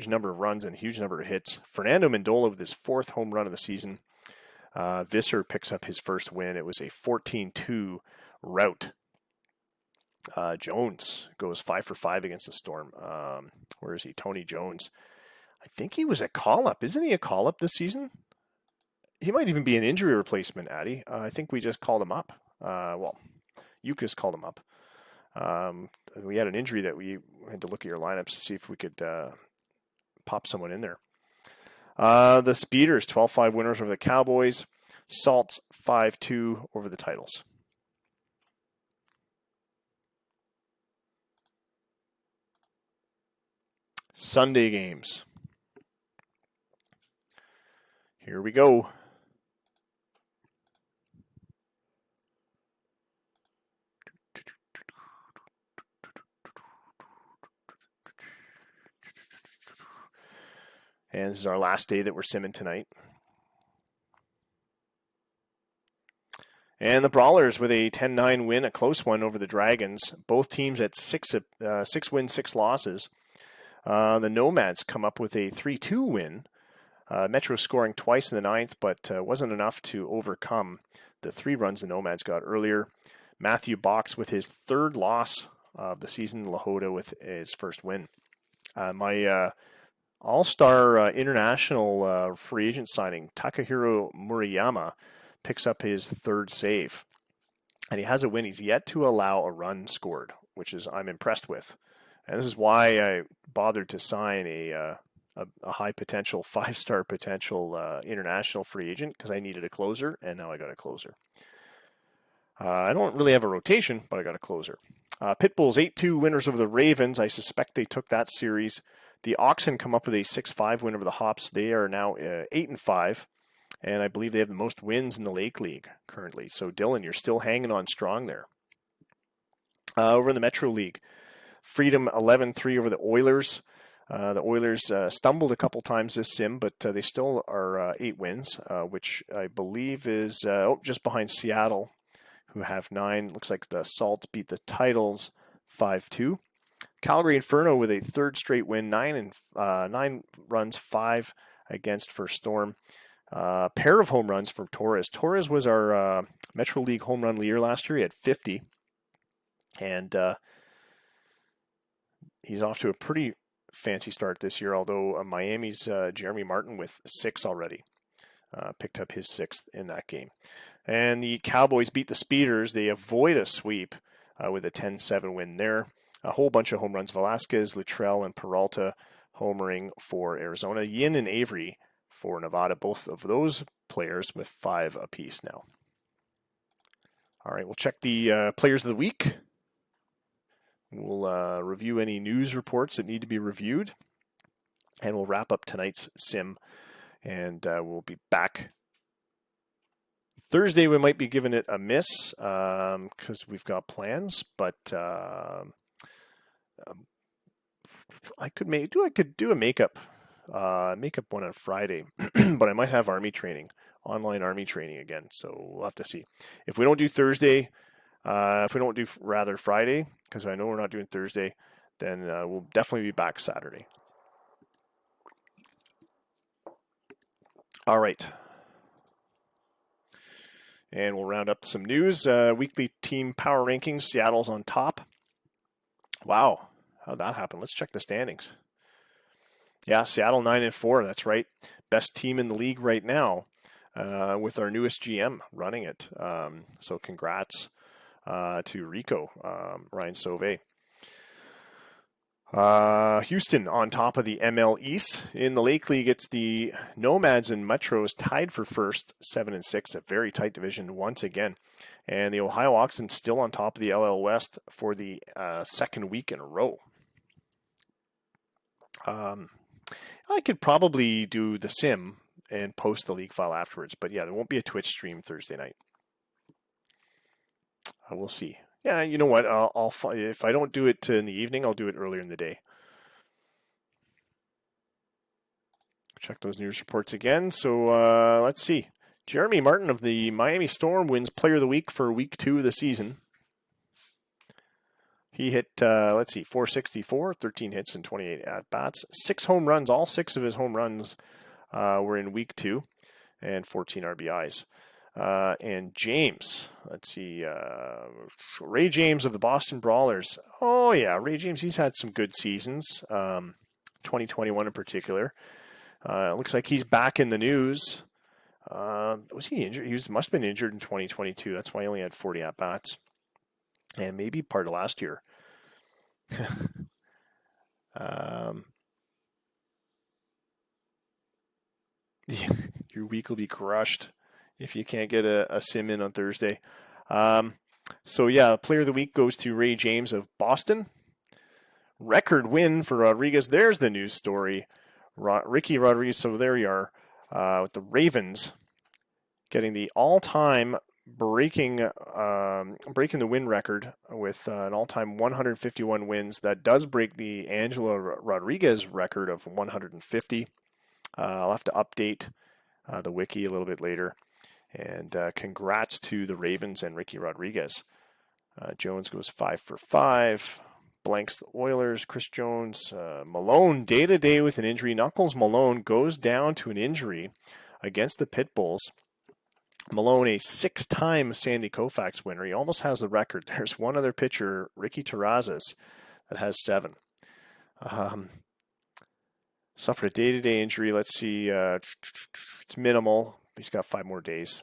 number of runs and a huge number of hits. Fernando Mendola with his 4th home run of the season. Visser picks up his first win. It was a 14-2 rout. Jones goes 5 for 5 against the Storm. Where is he? Tony Jones. I think he was a call-up. Isn't he a call-up this season? He might even be an injury replacement, Addy. I think we just called him up. You just called him up. We had an injury that we had to look at your lineups to see if we could pop someone in there. The Speeders, 12-5 winners over the Cowboys. Salts, 5-2 over the Titles. Sunday games. Here we go. And this is our last day that we're simming tonight. And the Brawlers with a 10-9 win, a close one over the Dragons. Both teams at 6 wins, 6 losses. The Nomads come up with a 3-2 win. Metro scoring twice in the 9th, but wasn't enough to overcome the 3 runs the Nomads got earlier. Matthew Box with his 3rd loss of the season. Lahota with his first win. My all-star international free agent signing, Takahiro Murayama, picks up his 3rd save. And he has a win. He's yet to allow a run scored, which is I'm impressed with. And this is why I bothered to sign a high potential, 5-star potential international free agent, because I needed a closer, and now I got a closer. I don't really have a rotation, but I got a closer. Pitbulls 8-2 winners over the Ravens. I suspect they took that series. The Oxen come up with a 6-5 win over the Hops. They are now 8-5, and I believe they have the most wins in the Lake League currently. So Dylan, you're still hanging on strong there. Over in the Metro League, Freedom 11-3 over the Oilers. The Oilers stumbled a couple times this sim, but they still are 8 wins, which I believe is just behind Seattle, who have 9. Looks like the Salts beat the Titles 5-2. Calgary Inferno with a 3rd straight win, 9 runs, 5 against for Storm. Pair of home runs from Torres. Torres was our Metro League home run leader last year. He had 50, and he's off to a pretty fancy start this year, although Miami's Jeremy Martin with 6 already. Picked up his 6th in that game. And the Cowboys beat the Speeders. They avoid a sweep with a 10-7 win there. A whole bunch of home runs. Velasquez, Luttrell, and Peralta homering for Arizona. Yin and Avery for Nevada. Both of those players with 5 apiece now. All right, we'll check the players of the week. We'll review any news reports that need to be reviewed. And we'll wrap up tonight's sim. And we'll be back Thursday. We might be giving it a miss because we've got plans, but I could do a makeup one on Friday, but I might have online army training again. So we'll have to see. If we don't do Thursday, if we don't do rather Friday, because I know we're not doing Thursday, then we'll definitely be back Saturday. All right. And we'll round up some news. Weekly team power rankings. Seattle's on top. Wow. How'd that happen? Let's check the standings. Yeah, Seattle 9-4. That's right. Best team in the league right now with our newest GM running it. So congrats. to Rico, Ryan Sauvé. Houston on top of the ML East. In the Lake League, it's the Nomads and Metros tied for first, 7-6, a very tight division once again. And the Ohio Oxen still on top of the LL West for the second week in a row. I could probably do the sim and post the league file afterwards, but yeah, there won't be a Twitch stream Thursday night. We'll see. Yeah, you know what? If I don't do it in the evening, I'll do it earlier in the day. Check those news reports again. So let's see. Jeremy Martin of the Miami Storm wins Player of the Week for Week 2 of the season. He hit, 464, 13 hits and 28 at-bats. 6 home runs. All 6 of his home runs were in Week 2, and 14 RBIs. And James, Ray James of the Boston Brawlers. Oh, yeah, Ray James, he's had some good seasons, 2021 in particular. Looks like he's back in the news. Was he injured? He must have been injured in 2022. That's why he only had 40 at-bats. And maybe part of last year. Your week will be crushed if you can't get a sim in on Thursday. So yeah, Player of the Week goes to Ray James of Boston. Record win for Rodriguez. There's the news story. Ricky Rodriguez, so there you are, with the Ravens getting the all-time breaking the win record with an all-time 151 wins. That does break the Angelo Rodriguez record of 150. I'll have to update the wiki a little bit later. And congrats to the Ravens and Ricky Rodriguez. Jones goes 5 for 5. Blanks the Oilers. Chris Jones. Malone day-to-day with an injury. Knuckles Malone goes down to an injury against the Pitbulls. Malone, a 6-time Sandy Koufax winner. He almost has the record. There's one other pitcher, Ricky Terrazas, that has 7. Suffered a day-to-day injury. Let's see. It's minimal. He's got 5 more days.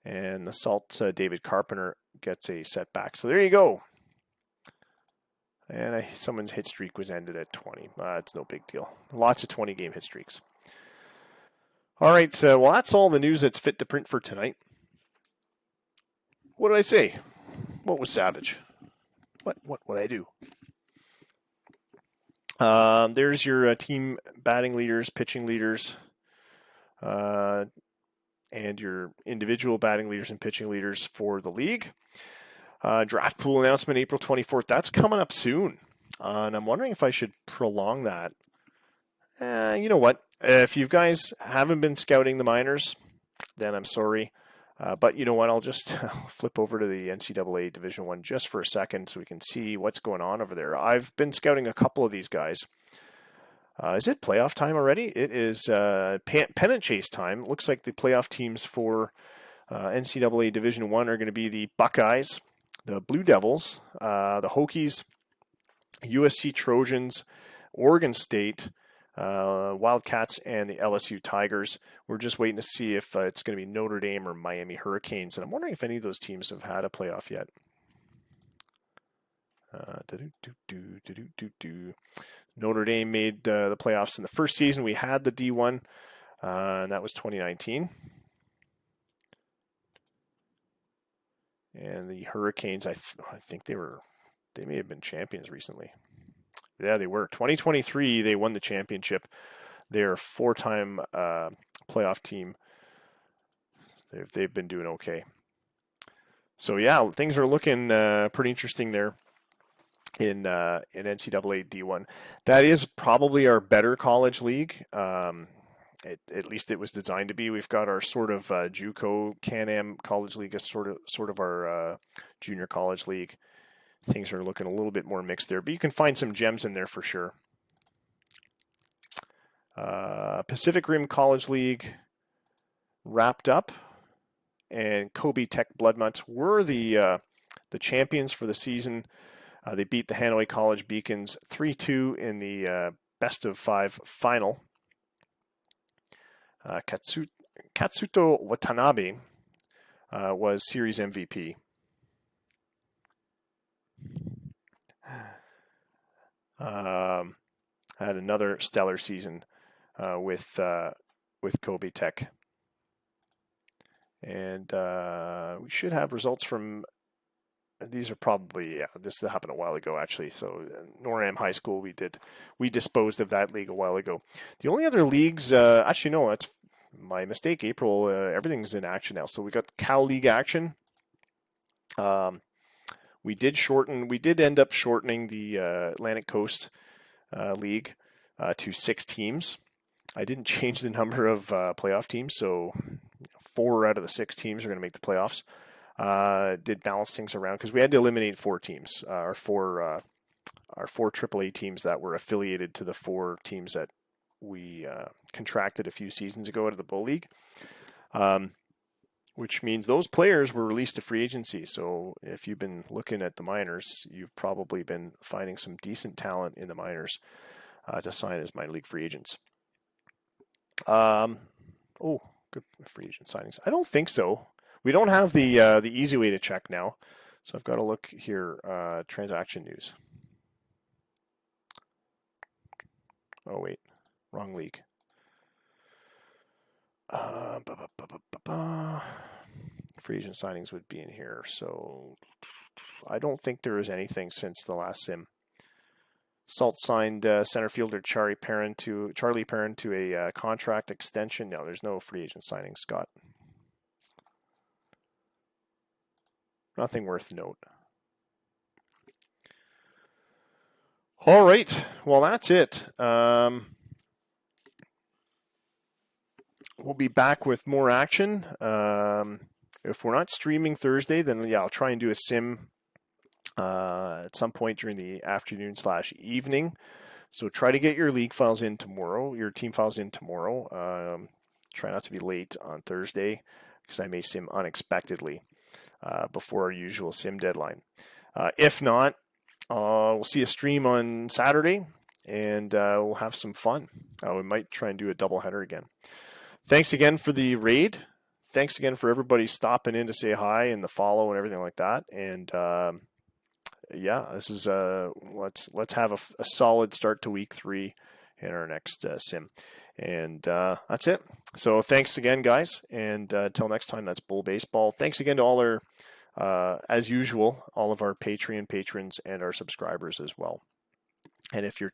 And the Salt's David Carpenter gets a setback. So there you go. And someone's hit streak was ended at 20. It's no big deal. Lots of 20-game hit streaks. All right, well, that's all the news that's fit to print for tonight. What did I say? What was savage? What would I do? There's your team batting leaders, pitching leaders, and your individual batting leaders and pitching leaders for the league. Draft pool announcement April 24th. That's coming up soon. And I'm wondering if I should prolong that. You know what? If you guys haven't been scouting the minors, then I'm sorry. But you know what? I'll just flip over to the NCAA Division I just for a second so we can see what's going on over there. I've been scouting a couple of these guys. Is it playoff time already? It is pennant chase time. It looks like the playoff teams for NCAA Division I are going to be the Buckeyes, the Blue Devils, the Hokies, USC Trojans, Oregon State, Wildcats, and the LSU Tigers. We're just waiting to see if it's going to be Notre Dame or Miami Hurricanes. And I'm wondering if any of those teams have had a playoff yet. Notre Dame made the playoffs in the first season. We had the D1, and that was 2019. And the Hurricanes, I think they may have been champions recently. Yeah, they were. 2023, they won the championship. They're a 4-time playoff team. They've been doing okay. So yeah, things are looking pretty interesting there in NCAA D1. That is probably our better college league. At least it was designed to be. We've got our sort of JUCO Can-Am college league as sort of our junior college league. Things are looking a little bit more mixed there, but you can find some gems in there for sure. Pacific Rim College League wrapped up, and Kobe Tech Bloodmutts were the champions for the season. They beat the Hanoi College Beacons 3-2 in the best of 5 final. Katsuto Watanabe was series MVP. Had another stellar season with Kobe Tech. And we should have results from, these are probably, this happened a while ago actually. So Norham High School, we disposed of that league a while ago. The only other leagues, actually no, that's my mistake. April, everything's in action now. So we got Cal League action. We did end up shortening the Atlantic Coast League to 6 teams. I didn't change the number of playoff teams, so 4 out of the 6 teams are going to make the playoffs. Did balance things around because we had to eliminate 4 teams, our 4 AAA teams that were affiliated to the 4 teams that we contracted a few seasons ago out of the Bull League, which means those players were released to free agency. So if you've been looking at the minors, you've probably been finding some decent talent in the minors to sign as minor league free agents. Good free agent signings. I don't think so. We don't have the easy way to check now. So I've got to look here, transaction news. Oh, wait, wrong league. Free agent signings would be in here. So I don't think there is anything since the last sim. Salt signed center fielder Charlie Perrin to a contract extension. No, there's no free agent signing, Scott. Nothing worth note. All right. Well, that's it. We'll be back with more action. If we're not streaming Thursday, then I'll try and do a sim at some point during the afternoon/evening. So try to get your league files in tomorrow, your team files in tomorrow. Try not to be late on Thursday because I may sim unexpectedly before our usual sim deadline. If not, we'll see a stream on Saturday and we'll have some fun. We might try and do a doubleheader again. Thanks again for the raid. Thanks again for everybody stopping in to say hi and the follow and everything like that. And this is let's have a solid start to week 3 in our next sim. And that's it. So thanks again, guys. And until next time, that's Bull Baseball. Thanks again to all our, as usual, all of our Patreon patrons and our subscribers as well. And if you're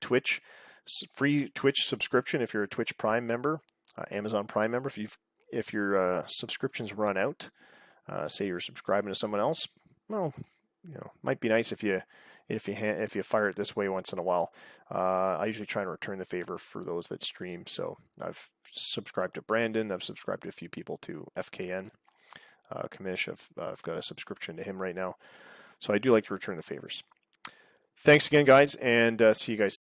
free Twitch subscription, if you're a Twitch Prime member, Amazon Prime member, if your subscriptions run out, say you're subscribing to someone else, well, might be nice if you fire it this way once in a while. I usually try and return the favor for those that stream. So I've subscribed to Brandon. I've subscribed to a few people to FKN. Kamish, I've got a subscription to him right now. So I do like to return the favors. Thanks again, guys, and see you guys